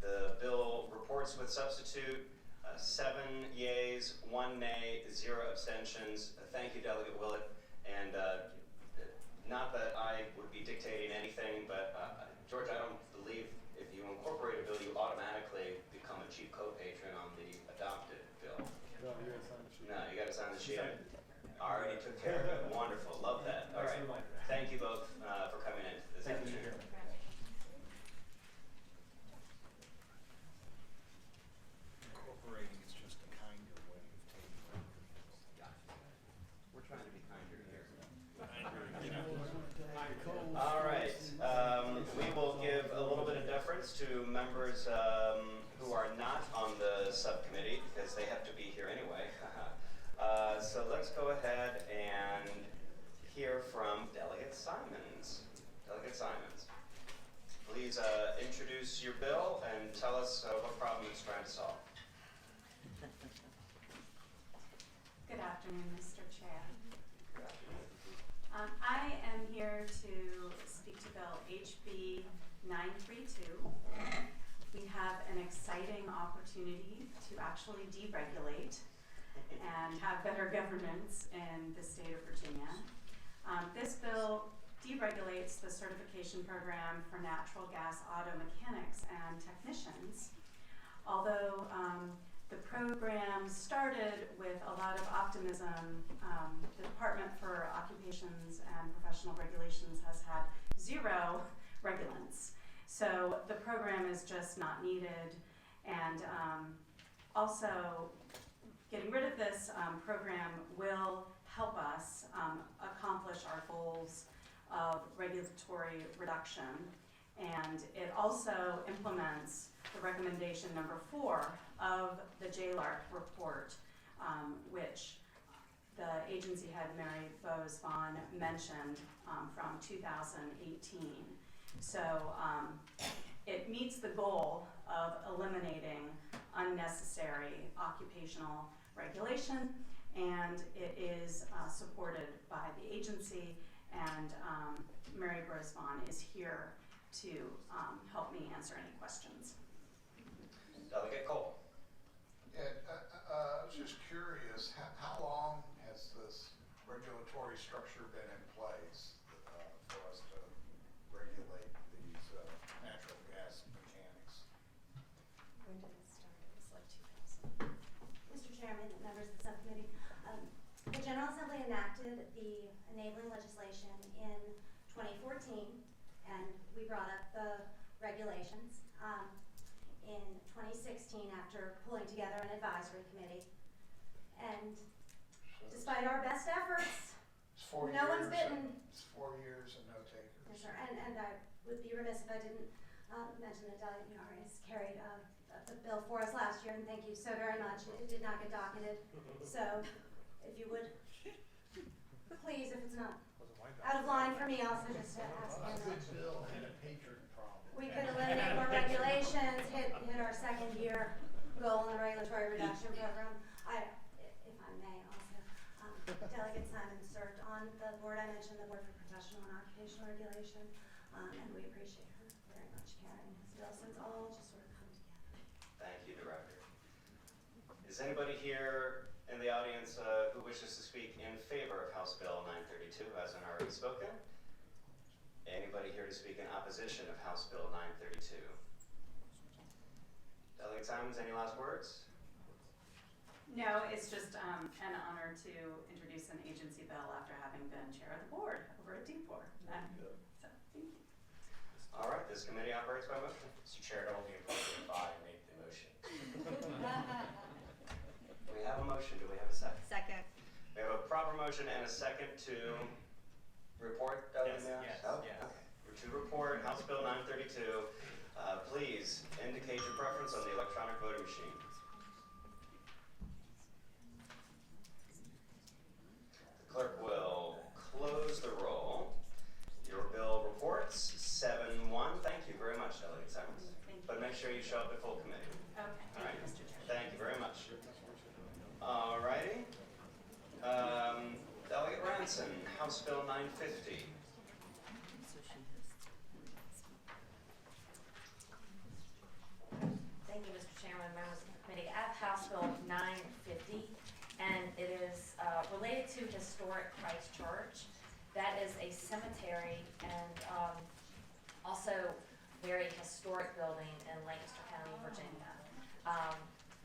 The bill reports with substitute, 7 yeas, 1 nay, 0 abstentions. Thank you, Delegate Willett. And not that I would be dictating anything, but George, I don't believe if you incorporate a bill, you automatically become a chief co-patron on the adopted bill. No, you gotta sign the sheet. No, you gotta sign the sheet. I already took care of it. Wonderful, love that. All right, thank you both for coming in this afternoon. Incorporating is just a kinder way of taking records. We're trying to be kinder here. Kinder. All right, we will give a little bit of deference to members who are not on the subcommittee because they have to be here anyway. So let's go ahead and hear from Delegate Simons. Delegate Simons, please introduce your bill and tell us what problem it's trying to solve. Good afternoon, Mr. Chair. I am here to speak to Bill HB 932. We have an exciting opportunity to actually deregulate and have better governance in the state of Virginia. This bill deregulates the certification program for natural gas auto mechanics and technicians. Although the program started with a lot of optimism, the Department for Occupations and Professional Regulations has had 0 regulants. So the program is just not needed, and also getting rid of this program will help us accomplish our goals of regulatory reduction, and it also implements the recommendation number 4 of the JLARC report, which the agency head Mary Bose Vaughn mentioned from 2018. So it meets the goal of eliminating unnecessary occupational regulation, and it is supported by the agency, and Mary Bose Vaughn is here to help me answer any questions. Delegate Cole. Yeah, I was just curious, how long has this regulatory structure been in place for us to regulate these natural gas mechanics? When did it start? It was like 2000. Mr. Chairman, members of the subcommittee, the General Assembly enacted the enabling legislation in 2014, and we brought up the regulations in 2016 after pulling together an advisory committee. And despite our best efforts, It's 4 no one's years. bitten. It's 4 years and no takers. Yes, sir. And I would be remiss if I didn't mention that Delegate Norris carried the bill for us last year, and thank you so very much. It did not get docketed. So if you would, please, if it's not out of line for me, also just to ask him. bill and a patron problem. We could eliminate more regulations, hit our second year goal in the regulatory reduction program. If I may also, Delegate Simon served on the board. I mentioned the Board for Professional and Occupational Regulation, and we appreciate her very much carrying his bill, so it's all just sort of come together. Thank you, Director. Is anybody here in the audience who wishes to speak in favor of House Bill 932, who hasn't already spoken? Anybody here to speak in opposition of House Bill 932? Delegate Simons, any last words? No, it's just an honor to introduce an agency bill after having been chair of the board over at D4. So, thank you. All right, this committee operates by motion. Mr. Chair, it only appropriate if I make the motion. We have a motion. Do we have a second? Second. We have a proper motion and a second to report. Yes, Now? yes, Oh, yes. okay. To report House Bill 932. Please indicate your preference on the electronic voting machine. The clerk will close the roll. Your bill reports 7-1. Thank you very much, Delegate Simons. But make sure you show up at full committee. Okay, All thank right. you, Mr. Chair. Thank you very much. All righty. Delegate Ranson, House Bill 950. Thank you, Mr. Chairman, members of the committee. I have House Bill 950, and it is related to historic Christ Church. That is a cemetery, and also very historic building in Lancaster County, Virginia.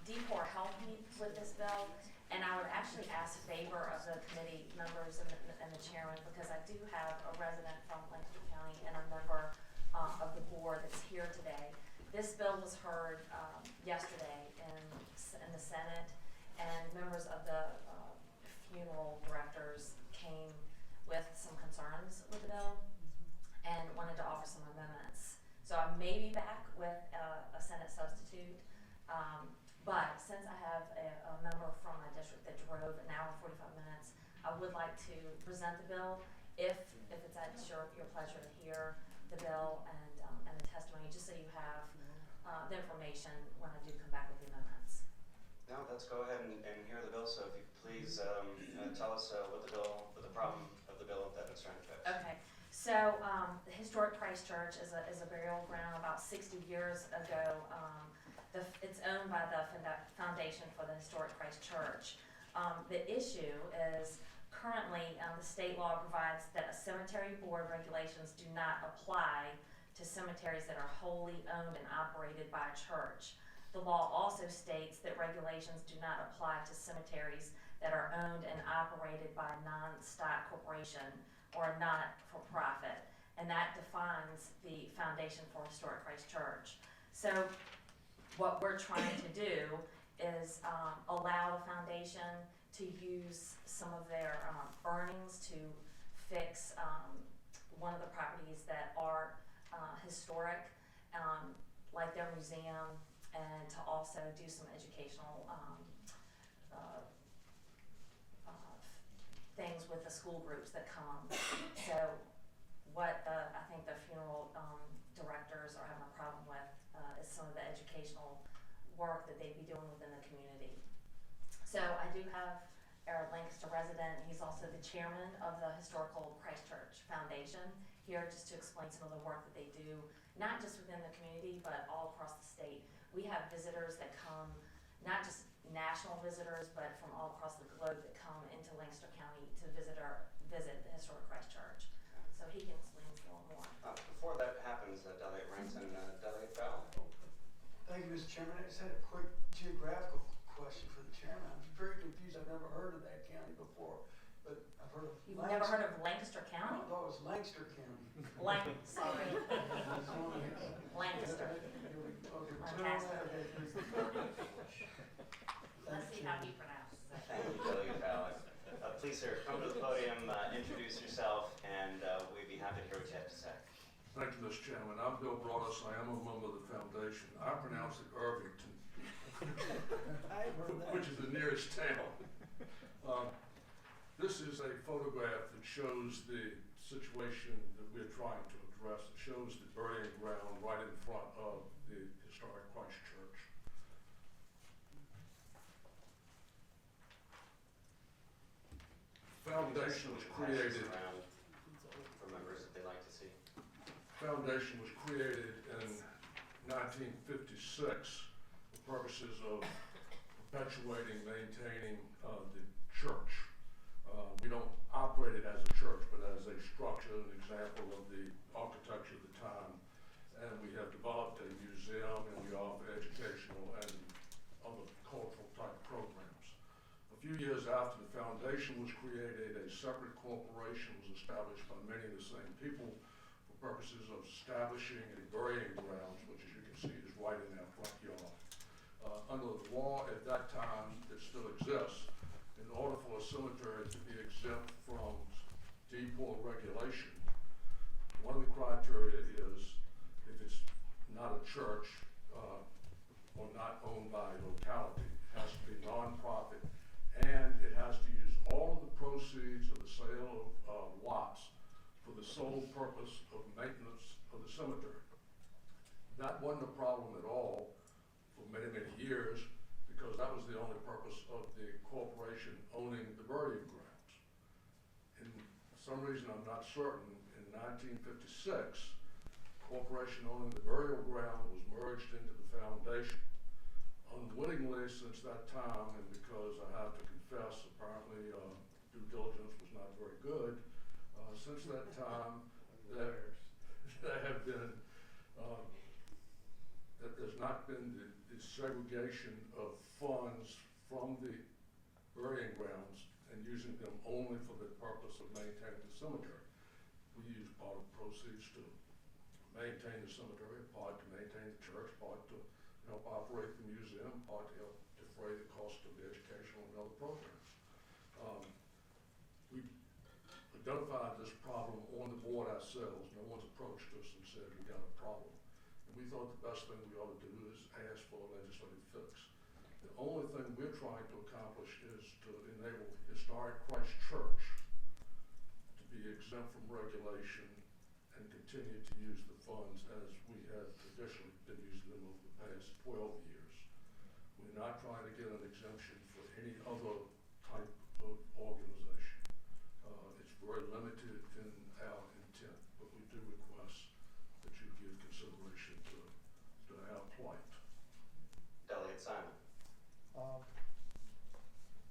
DECOR helped me with this bill, and I would actually ask favor of the committee members and the chairman, because I do have a resident from Lancaster County and a member of the board that's here today. This bill was heard yesterday in the Senate, and members of the funeral directors came with some concerns with the bill and wanted to offer some amendments. So I may be back with a Senate substitute, but since I have a member from my district that drove an hour and 45 minutes, I would like to present the bill if it's at your pleasure to hear the bill and the testimony, just so you have the information when I do come back with the amendments. Now let's go ahead and hear the bill. So if you could please tell us what the problem of the bill that it's trying to fix. Okay. So the historic Christ Church is a burial ground. About 60 years ago, it's owned by the Foundation for the Historic Christ Church. The issue is currently the state law provides that a cemetery board regulations do not apply to cemeteries that are wholly owned and operated by a church. The law also states that regulations do not apply to cemeteries that are owned and operated by a non-stock corporation or a not-for-profit, and that defines the Foundation for Historic Christ Church. So what we're trying to do is allow the foundation to use some of their earnings to fix one of the properties that are historic, like their museum, and to also do some educational things with the school groups that come. So what I think the funeral directors are having a problem with is some of the educational work that they'd be doing within the community. So I do have our Lancaster resident, he's also the chairman of the Historical Christ Church Foundation, here just to explain some of the work that they do, not just within the community, but all across the state. We have visitors that come, not just national visitors, but from all across the globe that come into Lancaster County to visit the Historic Christ Church. So he can explain a little more. Before that happens, Delegate Rankin, Delegate Fowle. Thank you, Mr. Chairman. I just had a quick geographical question for the chairman. I'm very confused. I've never heard of that county before, but I've heard of You've never heard of Lancaster County? I thought it was Lancaster County. Sorry. Lancaster. Let's see how he pronounces it. Thank you, Delegate Fowle. Please, sir, come to the podium, introduce yourself, and we'd be happy to hear what you have to say. Thank you, Mr. Chairman. I'm Bill Broadus. I am a member of the foundation. I pronounce it Irvington, which is the nearest town. This is a photograph that shows the situation that we're trying to address. It shows the burying ground right in front of the historic Christ Church. Foundation was created. For members that they'd like to see. Foundation was created in 1956 for purposes of perpetuating, maintaining the church. We don't operate it as a church, but as a structure, an example of the architecture of the time. And we have developed a museum, and we offer educational and other cultural type programs. A few years after the foundation was created, a separate corporation was established by many of the same people for purposes of establishing a burying grounds, which, as you can see, is right in our front yard. Under the law at that time that still exists, in order for a cemetery to be exempt from depot regulation, one of the criteria is if it's not a church or not owned by a locality, it has to be nonprofit, and it has to use all of the proceeds of the sale of lots for the sole purpose of maintenance of the cemetery. That wasn't a problem at all for many, many years, because that was the only purpose of the corporation owning the burying grounds. And for some reason, I'm not certain, in 1956, corporation owning the burial ground was merged into the foundation. Unwittingly, since that time, and because I have to confess, apparently due diligence was not very good, since that time, there have been that there's not been the segregation of funds from the burying grounds and using them only for the purpose of maintaining the cemetery. We use part of proceeds to maintain the cemetery, part to maintain the church, part to help operate the museum, part to help defray the cost of the educational and other programs. We identified this problem on the board ourselves. No one's approached us and said we got a problem. And we thought the best thing we ought to do is ask for a legislative fix. The only thing we're trying to accomplish is to enable Historic Christ Church to be exempt from regulation and continue to use the funds as we have traditionally been using them over the past 12 years. We're not trying to get an exemption for any other type of organization. It's very limited in our intent, but we do request that you give consideration to our plight. Delegate Simon.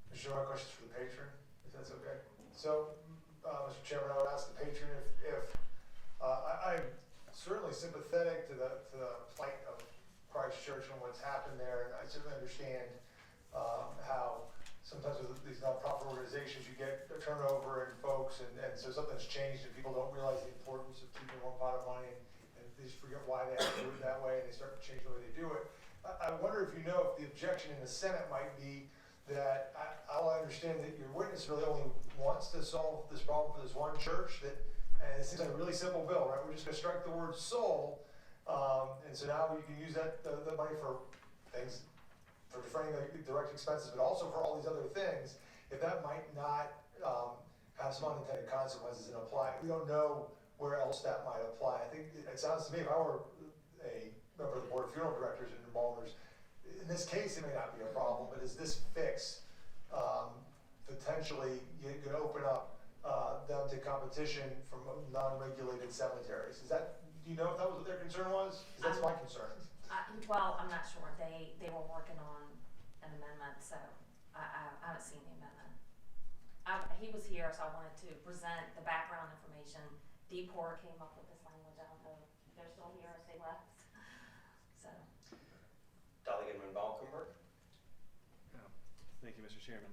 Mr. Chairman, questions for the patron, if that's okay. So, Mr. Chairman, I would ask the patron if I'm certainly sympathetic to the plight of Christ Church and what's happened there, and I certainly understand how sometimes with these nonprofit organizations you get a turnover in folks, and so something's changed and people don't realize the importance of keeping one pot of money, and they just forget why they have to do it that way, and they start to change the way they do it. I wonder if you know if the objection in the Senate might be that I understand that your witness really only wants to solve this problem for this one church, that, and it seems like a really simple bill, right? We're just gonna strike the word soul, and so now you can use that, the money for things, for defraying the direct expenses, but also for all these other things, if that might not have some unintended consequences and apply. We don't know where else that might apply. I think it sounds to me, if I were a member of the board of funeral directors and embalmers, in this case it may not be a problem, but is this fix potentially going to open up them to competition from non-regulated cemeteries? Is that, do you know if that was what their concern was? Because that's my concern. Well, I'm not sure. They were working on an amendment, so I haven't seen the amendment. He was here, so I wanted to present the background information. DPOR came up with this language. I don't know if they're still here if they left. So. Delegate Van Valkenburg. Thank you, Mr. Chairman.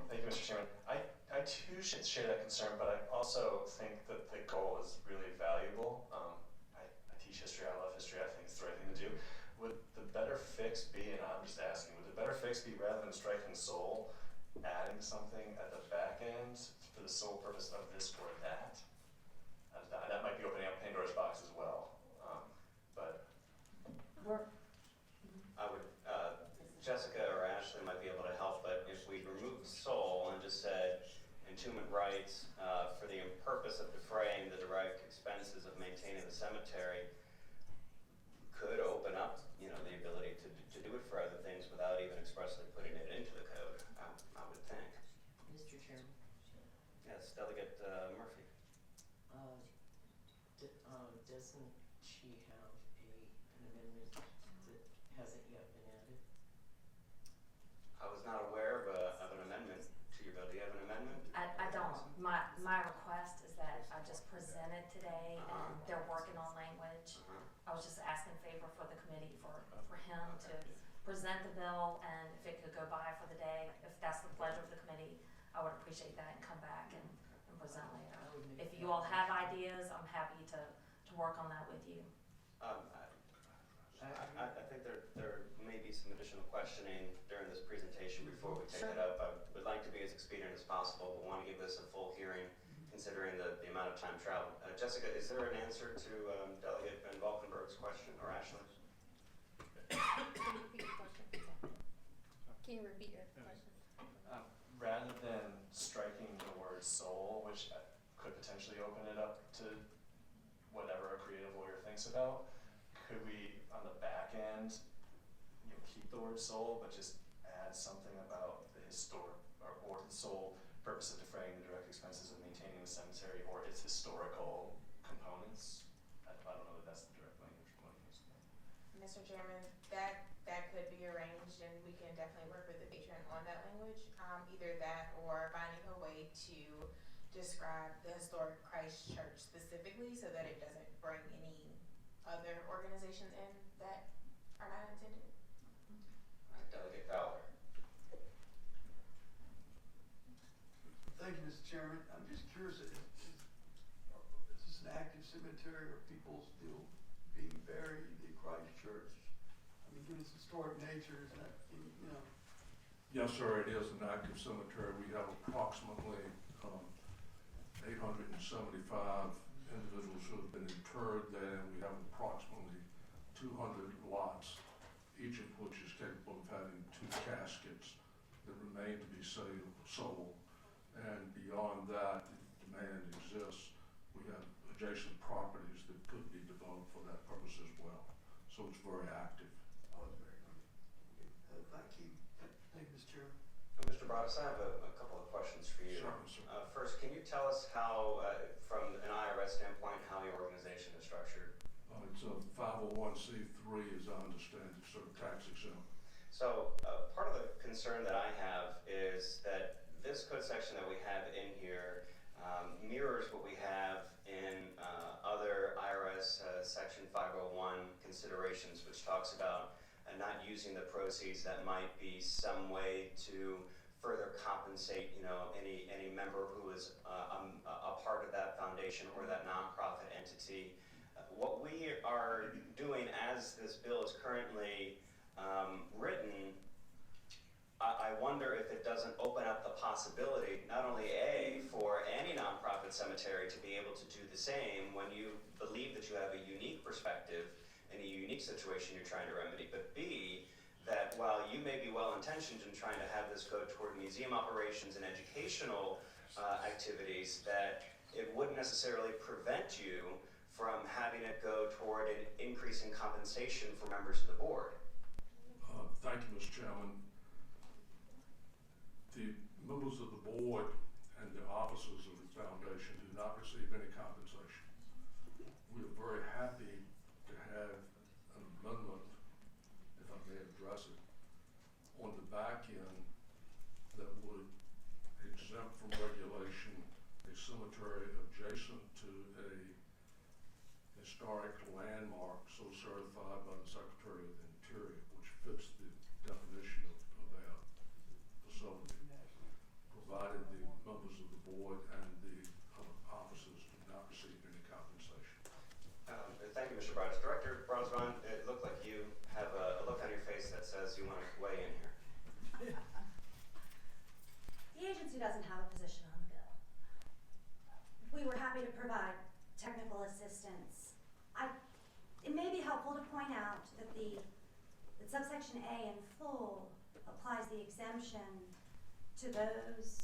Thank you, Mr. Chairman. I too should share that concern, but I also think that the goal is really valuable. I teach history, I love history, I think it's the right thing to do. Would the better fix be, and I'm just asking, would the better fix be rather than striking soul, adding something at the back end for the sole purpose of this or that? That might be opening up Pandora's box as well. I would, Jessica or Ashley might be able to help, but if we removed soul and just said entombment rights for the purpose of defraying the direct expenses of maintaining the cemetery, could open up, the ability to do it for other things without even expressly putting it into the code, I would think. Mr. Chairman. Yes, Delegate Murphy. Doesn't she have an amendment that hasn't yet been added? I was not aware of an amendment to your bill. Do you have an amendment? I don't. My request is that I just present it today, and they're working on language. I was just asking favor for the committee for him to present the bill, and if it could go by for the day, if that's the pleasure of the committee, I would appreciate that and come back and present later. If you all have ideas, I'm happy to work on that with you. I think there may be some additional questioning during this presentation before we take it up. I would like to be as expedient as possible, but want to give this a full hearing considering the amount of time traveled. Jessica, is there an answer to Delegate Van Valkenburg's question, or Ashley? Can you repeat your question? Rather than striking the word soul, which could potentially open it up to whatever a creative lawyer thinks about, could we, on the back end, keep the word soul, but just add something about the historic, or the sole purpose of defraying the direct expenses of maintaining the cemetery or its historical components? I don't know that that's the direct language we want to use. Mr. Chairman, that could be arranged, and we can definitely work with the patron on that language. Either that or finding a way to describe the Historic Christ Church specifically so that it doesn't bring any other organizations in that are not intended? Delegate Fowler. Thank you, Mr. Chairman. I'm just curious, is this an active cemetery or people still being buried in Christ Church? I mean, given its historic nature, is that, you know? Yes, sir, it is an active cemetery. We have approximately 875 individuals who have been interred there, and we have approximately 200 lots, each of which is capable of having 2 caskets that remain to be sold. And beyond that, if demand exists, we have adjacent properties that could be developed for that purpose as well. So it's very active. Oh, it's very good. Thank you. Thank you, Mr. Chairman. Mr. Broaddus, I have a couple of questions for you. Sure, sir. First, can you tell us how, from an IRS standpoint, how your organization is structured? It's a 501c3, as I understand it, sort of tax exempt. So part of the concern that I have is that this code section that we have in here mirrors what we have in other IRS section 501 considerations, which talks about not using the proceeds that might be some way to further compensate, you know, any member who is a part of that foundation or that nonprofit entity. What we are doing as this bill is currently written, I wonder if it doesn't open up the possibility, not only A, for any nonprofit cemetery to be able to do the same when you believe that you have a unique perspective in a unique situation you're trying to remedy, but B, that while you may be well-intentioned in trying to have this go toward museum operations and educational activities, that it wouldn't necessarily prevent you from having it go toward an increase in compensation for members of the board. Thank you, Mr. Chairman. The members of the board and the officers of the foundation do not receive any compensation. We are very happy to have an amendment, if I may address it, on the back end that would exempt from regulation a cemetery adjacent to a historic landmark so certified by the Secretary of the Interior, which fits the definition of our facility, provided the members of the board and the officers do not receive any compensation. Thank you, Mr. Broaddus. Director Brosman, it looked like you have a look on your face that says you want to weigh in here. The agency doesn't have a position on the bill. We were happy to provide technical assistance. It may be helpful to point out that that subsection A in full applies the exemption to those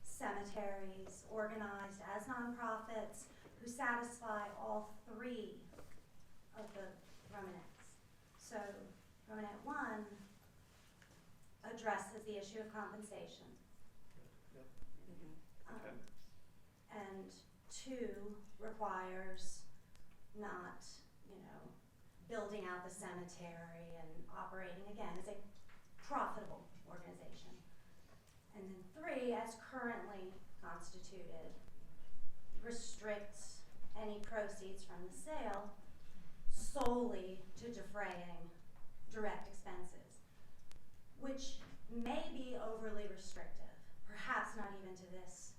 cemeteries organized as nonprofits who satisfy all 3 of the Romanettes. So Romanet 1 addresses the issue of compensation. And 2 requires not, you know, building out the cemetery and operating again as a profitable organization. And then 3, as currently constituted, restricts any proceeds from the sale solely to defraying direct expenses, which may be overly restrictive, perhaps not even to this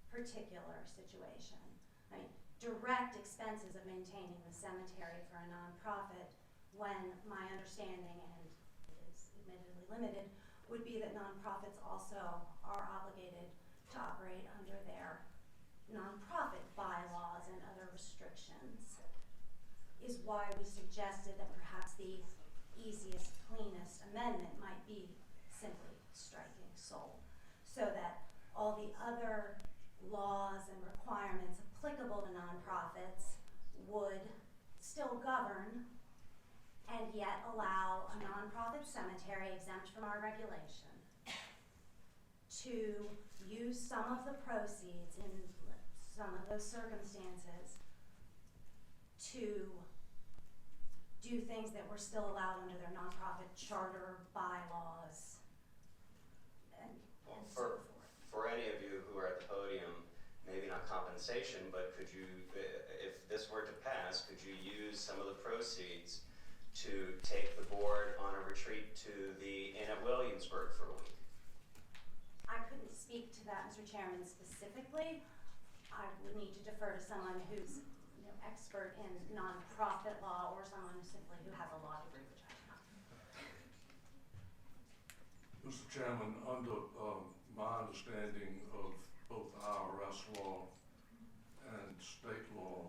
particular situation. I mean, direct expenses of maintaining the cemetery for a nonprofit, when my understanding, and it is admittedly limited, would be that nonprofits also are obligated to operate under their nonprofit bylaws and other restrictions, is why we suggested that perhaps the easiest, cleanest amendment might be simply striking sole, so that all the other laws and requirements applicable to nonprofits would still govern and yet allow a nonprofit cemetery exempt from our regulation to use some of the proceeds in some of those circumstances to do things that were still allowed under their nonprofit charter bylaws and so forth. For any of you who are at the podium, maybe not compensated compensation, but could you, if this were to pass, could you use some of the proceeds to take the board on a retreat to the Inn at Williamsburg for a week? I couldn't speak to that, Mr. Chairman, specifically. I would need to defer to someone who's, expert in nonprofit law, or someone who has a law degree, which I have. Mr. Chairman, under my understanding of both IRS law and state law,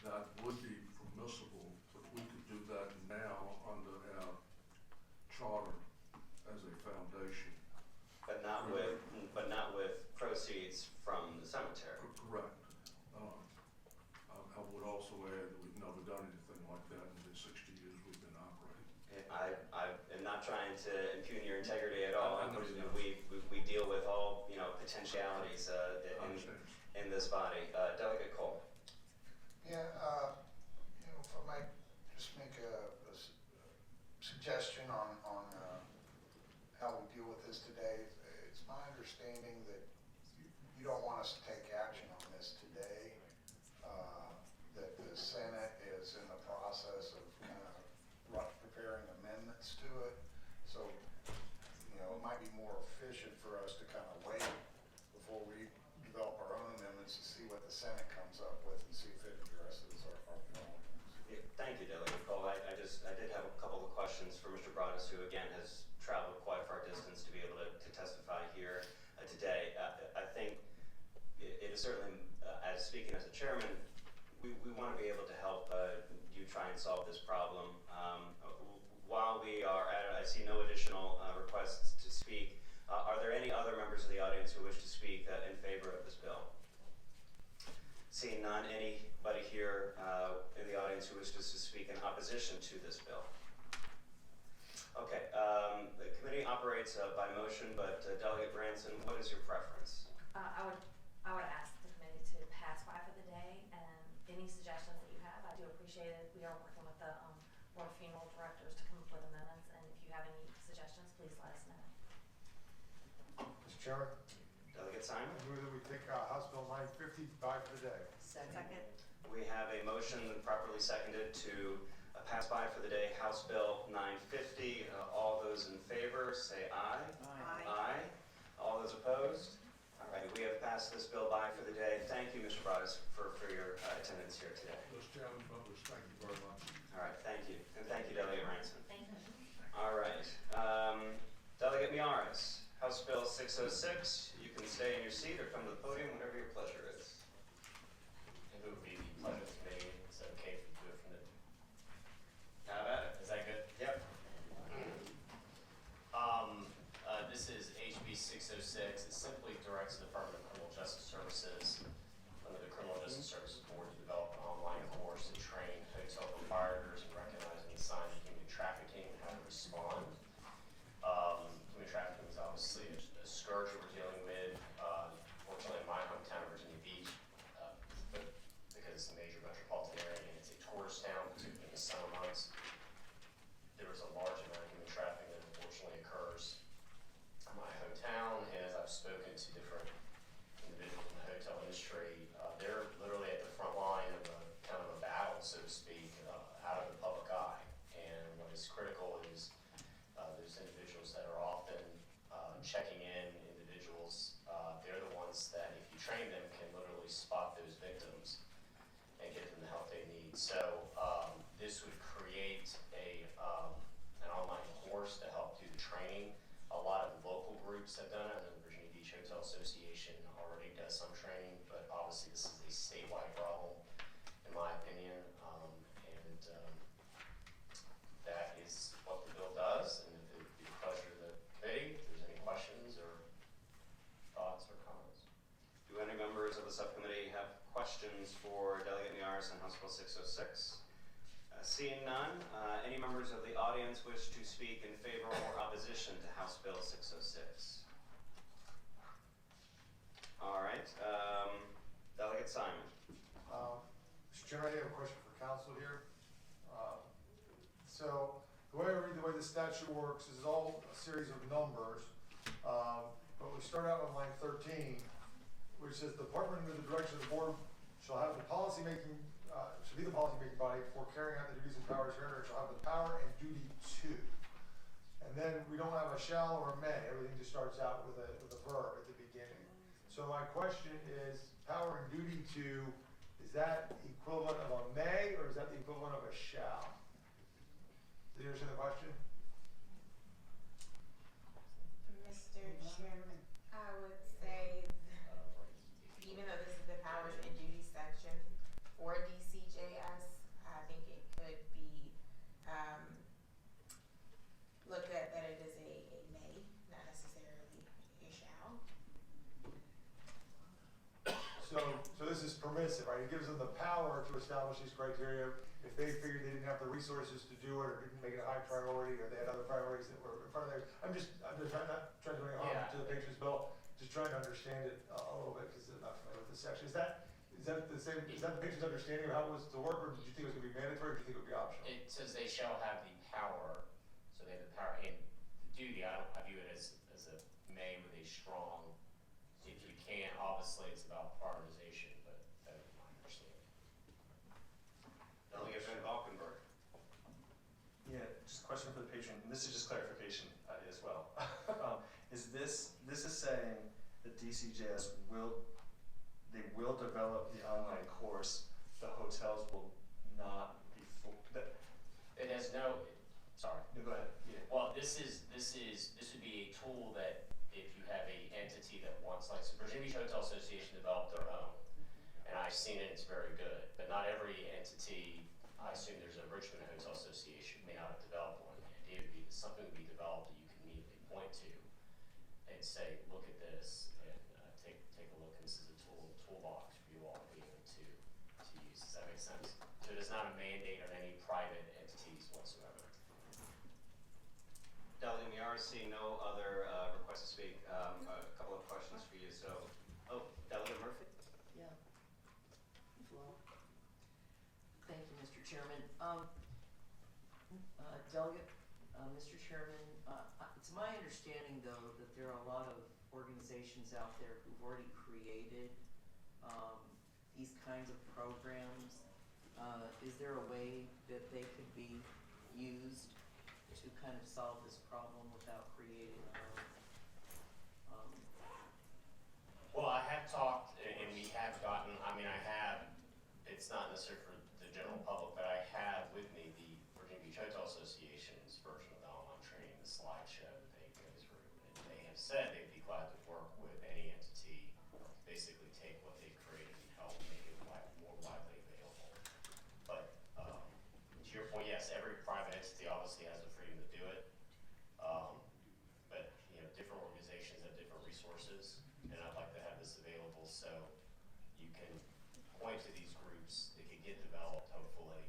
that would be permissible, but we could do that now under our charter as a foundation. But not with proceeds from the cemetery. Correct. I would also add that we've never done anything like that in the 60 years we've been operating. I am not trying to impugn your integrity at all. I know you don't. We deal with all, potentialities in this body. Delegate Cole. Yeah, if I might just make a suggestion on how we deal with this today. It's my understanding that you don't want us to take action on this today. That the Senate is in the process of kind of preparing amendments to it. So, it might be more efficient for us to kind of wait before we develop our own amendments to see what the Senate comes up with and see if it addresses our problems. Yeah, thank you, Delegate Cole. I did have a couple of questions for Mr. Broadus, who again has traveled quite a far distance to be able to testify here today. I think it is certainly, as speaking as a chairman, we want to be able to help you try and solve this problem. While we are at it, I see no additional requests to speak. Are there any other members of the audience who wish to speak in favor of this bill? Seeing none, anybody here in the audience who wishes to speak in opposition to this bill? Okay, the committee operates by motion, but Delegate Branson, what is your preference? I would ask the committee to pass by for the day, and any suggestions that you have, I do appreciate it. We are working with the Board of Funeral Directors to come up with amendments, and if you have any suggestions, please let us know. Mr. Chairman? Delegate Simon? I move that we take House Bill 950 by for the day. Second. We have a motion properly seconded to pass by for the day House Bill 950. All those in favor say aye. Aye. Aye. All those opposed? All right, we have passed this bill by for the day. Thank you, Mr. Broadus, for your attendance here today. Mr. Chairman, members, thank you very much. All right, thank you. And thank you, Delegate Ranson. Thank you. All right. Delegate Miaris, House Bill 606. You can stay in your seat or come to the podium, whatever your pleasure is. It would be the pleasure of the committee. Is it okay if we do it from the... Have at it. Is that good? Yep. This is HB 606. It simply directs the Department of Criminal Justice Services under the Criminal Justice Services Board to develop an online course to train hotel proprietors in recognizing signs of human trafficking and how to respond. Human trafficking is obviously a scourge we're dealing with. Fortunately, in my hometown of Virginia Beach, but because it's a major metropolitan area and it's a tourist town, particularly in the summer months, there is a large amount of human trafficking that unfortunately occurs in my hometown. And as I've spoken to different individuals in the hotel industry, they're literally at the front line of a kind of a battle, so to speak, out of the public eye. And what is critical is those individuals that are often checking in individuals, they're the ones that, if you train them, can literally spot those victims and get them the help they need. So this would create an online course to help do the training. A lot of local groups have done it. I know the Virginia Beach Hotel Association already does some training, but obviously this is a statewide problem, in my opinion. That is what the bill does, and it would be the pleasure of the committee. If there's any questions or thoughts or comments. Do any members of the subcommittee have questions for Delegate Miaris on House Bill 606? Seeing none, any members of the audience wish to speak in favor or opposition to House Bill 606? All right, Delegate Simon. Mr. Chairman, I have a question for council here. So the way I read the way the statute works is all a series of numbers, but we start out on line 13, which says the department under the direction of the board shall have the policymaking, shall be the policymaking body for carrying out the duties and powers herein, or shall have the power and duty to. And then we don't have a shall or a may, everything just starts out with a verb at the beginning. So my question is, power and duty to, is that the equivalent of a may, or is that the equivalent of a shall? Do you understand the question? Mr. Chairman, I would say, even though this is the powers and duties section for DCJS, I think it could be looked at that it is a may, not necessarily a shall. So this is permissive, right? It gives them the power to establish these criteria. If they figured they didn't have the resources to do it, or didn't make it a high priority, or they had other priorities that were in front of theirs. I'm just not trying to do any harm to the Patriots Bill, just trying to understand it a little bit, because I'm not familiar with this section. Is that the same, is that the Patriots' understanding of how it was to work, or did you think it was gonna be mandatory, or do you think it would be optional? It says they shall have the power, so they have the power and the duty. I view it as a may with a strong, if you can, obviously it's about prioritization, but that would be my understanding. Delegate Van Valkenburg. Yeah, just a question for the patron, and this is just clarification as well. Is this is saying that DCJS will develop the online course, the hotels will not be full, It has no, sorry. no, go ahead, yeah. Well, this would be a tool that if you have a entity that wants, like, so Virginia Beach Hotel Association developed their own, and I've seen it, it's very good, but not every entity, I assume there's a Richmond Hotel Association, may not have developed one. The idea would be that something would be developed that you can immediately point to and say, look at this, and take a look, and this is a toolbox for you all to be able to use. Does that make sense? So it is not a mandate on any private entities whatsoever. Delegate Miara, seeing no other requests to speak, a couple of questions for you. So, Delegate Murphy? Yeah. Well, thank you, Mr. Chairman. Delegate, Mr. Chairman, it's my understanding, though, that there are a lot of organizations out there who've already created these kinds of programs. Is there a way that they could be used to kind of solve this problem without creating Well, I have talked, and we have gotten, it's not necessarily for the general public, but I have with me the Virginia Beach Hotel Association's version of the online training, the slideshow that they go through. And they have said they'd be glad to work with any entity, basically take what they've created and help make it more widely available. But to your point, yes, every private entity obviously has the freedom to do it. But different organizations have different resources, and I'd like to have this available so you can point to these groups that can get developed, hopefully.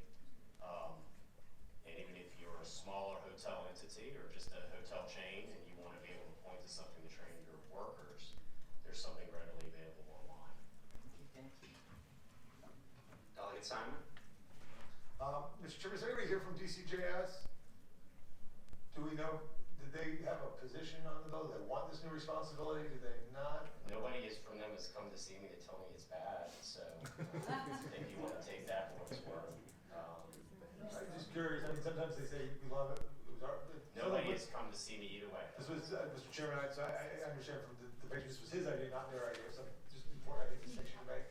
And even if you're a smaller hotel entity or just a hotel chain and you want to be able to point to something to train your workers, there's something readily available online. Thank you. Delegate Simon? Mr. Chairman, is anybody here from DCJS? Do we know, did they have a position on the bill? Do they want this new responsibility? Do they not? Nobody from them has come to see me to tell me it's bad, so if you want to take that for what it's worth. I'm just curious, sometimes they say we love it. Nobody has come to see me either way. This was, Mr. Chairman, I understand from the Patriots, this was his idea, not their idea, so just important, I think, distinction to make.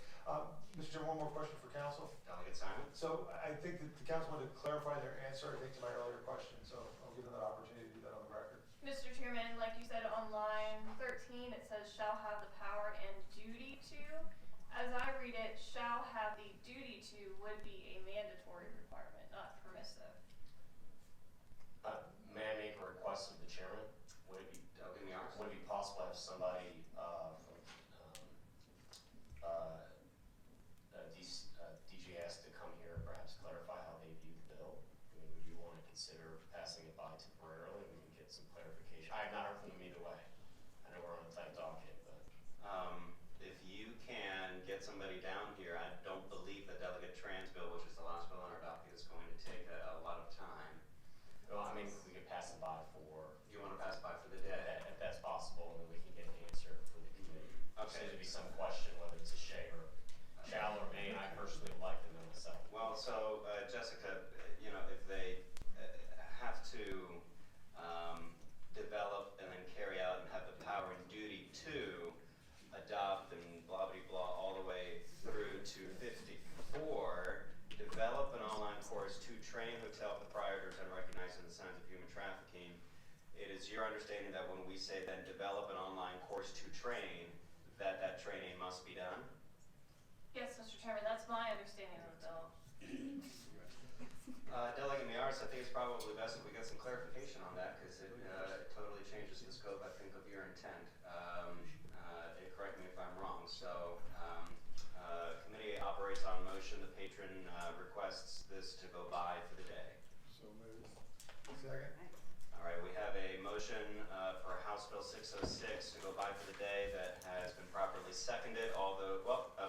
Mr. Chairman, one more question for council. Delegate Simon? So I think that the council wanted to clarify their answer, I think, to my earlier question, so I'll give them that opportunity to do that on the record. Mr. Chairman, like you said, on line 13, it says shall have the power and duty to. As I read it, shall have the duty to would be a mandatory requirement, not permissive. May I make a request of the chairman? Would it be possible to have somebody from DGS to come here and perhaps clarify how they view the bill? I mean, would you want to consider passing it by temporarily and we can get some clarification? I have not heard from them either way. I know we're on a tight docket, but if you can get somebody down here, I don't believe the Delegate Trans bill, which is the last bill on our docket, is going to take a lot of time. well, I mean, we could pass it by for. You want to pass it by for the day? If that's possible, and then we can get an answer for the committee. Okay. So there'd be some question so Jessica, if they have to develop and then carry out and have the power and duty to adopt and blah blah blah all the way through to 54, develop an online course to train hotel proprietors on recognizing the signs of human trafficking. It is your understanding that when we say then develop an online course to train, that training must be done? Yes, Mr. Chairman, that's my understanding of the bill. Delegate Miyares, I think it's probably best if we get some clarification on that, because it totally changes the scope, I think, of your intent. Correct me if I'm wrong. So, committee operates on motion. The patron requests this to go by for the day. So moved. Second. All right, we have a motion for House Bill 606 to go by for the day that has been properly seconded.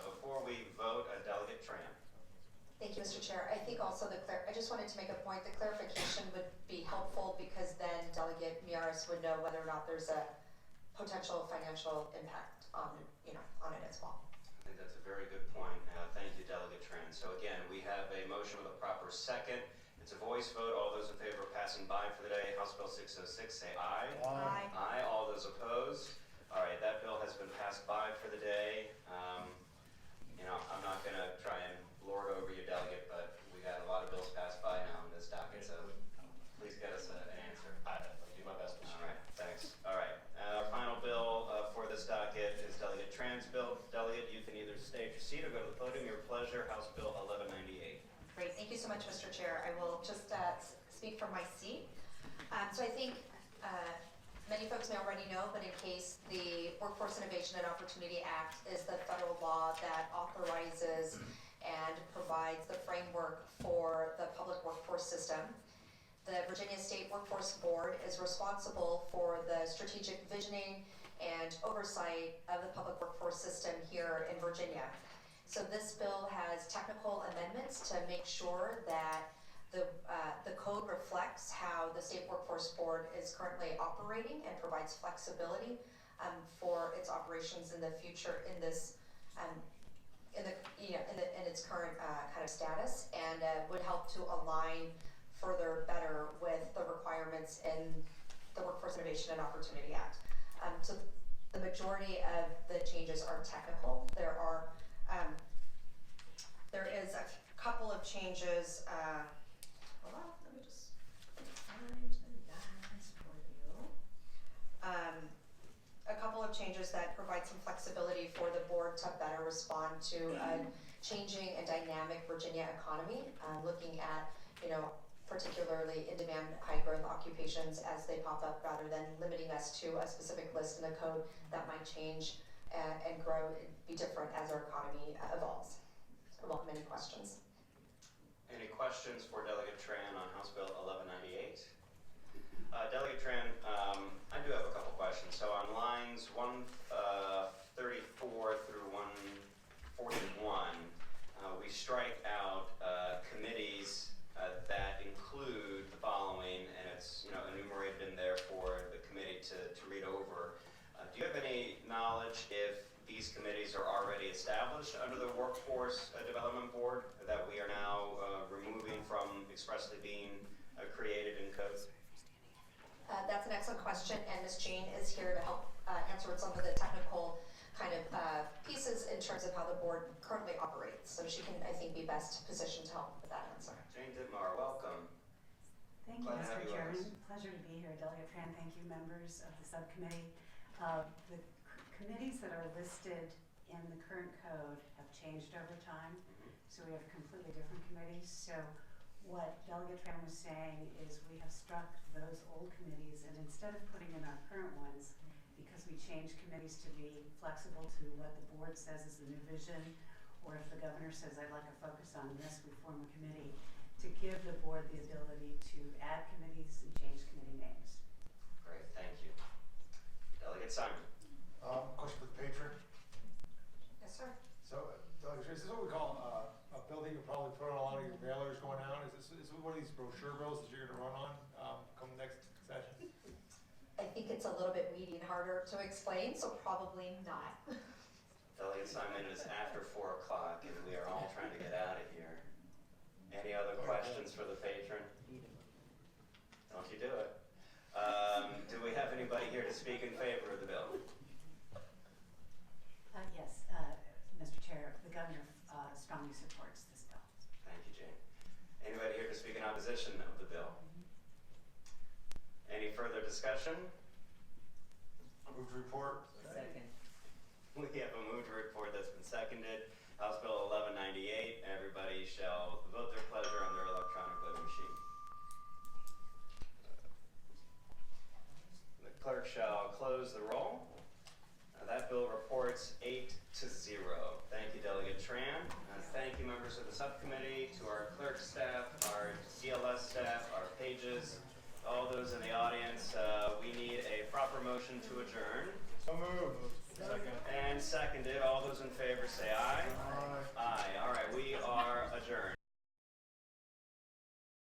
Before we vote, Delegate Tran. Thank you, Mr. Chair. I think also I just wanted to make a point. The clarification would be helpful because then Delegate Miyares would know whether or not there's a potential financial impact on it as well. I think that's a very good point. Thank you, Delegate Tran. So again, we have a motion with a proper second. It's a voice vote. All those in favor of passing by for the day, House Bill 606, say aye. Aye. Aye. All those opposed? All right, that bill has been passed by for the day. I'm not going to try and lord over you, Delegate, but we got a lot of bills passed by now in this docket, so please get us an answer. I'll do my best, Mr. All right, thanks. All right, our final bill for this docket is Delegate Tran's bill. Delegate, you can either stay at your seat or go to the podium, your pleasure. House Bill 1198. Great, thank you so much, Mr. Chair. I will just speak from my seat. So I think many folks may already know, but in case, the Workforce Innovation and Opportunity Act is the federal law that authorizes and provides the framework for the public workforce system. The Virginia State Workforce Board is responsible for the strategic visioning and oversight of the public workforce system here in Virginia. So this bill has technical amendments to make sure that the code reflects how the State Workforce Board is currently operating and provides flexibility for its operations in the future in this in its current kind of status, and would help to align further better with the requirements in the Workforce Innovation and Opportunity Act. So the majority of the changes are technical. There is a couple of changes. Hold on, let me just find that for you. A couple of changes that provide some flexibility for the board to better respond to a changing and dynamic Virginia economy, looking at, particularly in-demand high-growth occupations as they pop up, rather than limiting us to a specific list in the code that might change and grow, be different as our economy evolves. I welcome any questions. Any questions for Delegate Tran on House Bill 1198? Delegate Tran, I do have a couple questions. So on lines 134 through 141, we strike out committees that include the following, and it's enumerated in there for the committee to read over. Do you have any knowledge if these committees are already established under the Workforce Development Board that we are now removing from expressly being created in code? That's an excellent question, and Ms. Jean is here to help answer some of the technical kind of pieces in terms of how the board currently operates. So she can, I think, be best positioned to help with that answer. Jane Dittmar, welcome. Thank you, Glad to have Mr. you with Chairman. us. Pleasure to be here. Delegate Tran, thank you, members of the subcommittee. The committees that are listed in the current code have changed over time, so we have completely different committees. So what Delegate Tran was saying is we have struck those old committees, and instead of putting in our current ones, because we changed committees to be flexible to what the board says is the new vision, or if the governor says I'd like to focus on this, we form a committee to give the board the ability to add committees and change committee names. Great, thank you. Delegate Simon. Question for the patron. Yes, sir. So, Delegate Tran, is this what we call a bill that you probably put on a lot of your mailers going out? Is this one of these brochure bills that you're going to run on come next session? I think it's a little bit weedy and harder to explain, so probably not. Delegate Simon, it is after 4 o'clock and we are all trying to get out of here. Any other questions for the patron? Don't you do it. Do we have anybody here to speak in favor of the bill? Yes, Mr. Chair, the governor strongly supports this bill. Thank you, Jane. Anybody here to speak in opposition of the bill? Any further discussion? Move to report. Second. We have a move to report that's been seconded. House Bill 1198. Everybody shall vote their pleasure on their electronic voting machine. The clerk shall close the roll. That bill reports 8-0. Thank you, Delegate Tran. Thank you, members of the subcommittee, to our clerk staff, our CLS staff, our pages, all those in the audience. We need a proper motion to adjourn. So moved. And seconded. All those in favor say aye. Aye. Aye. All right, we are adjourned.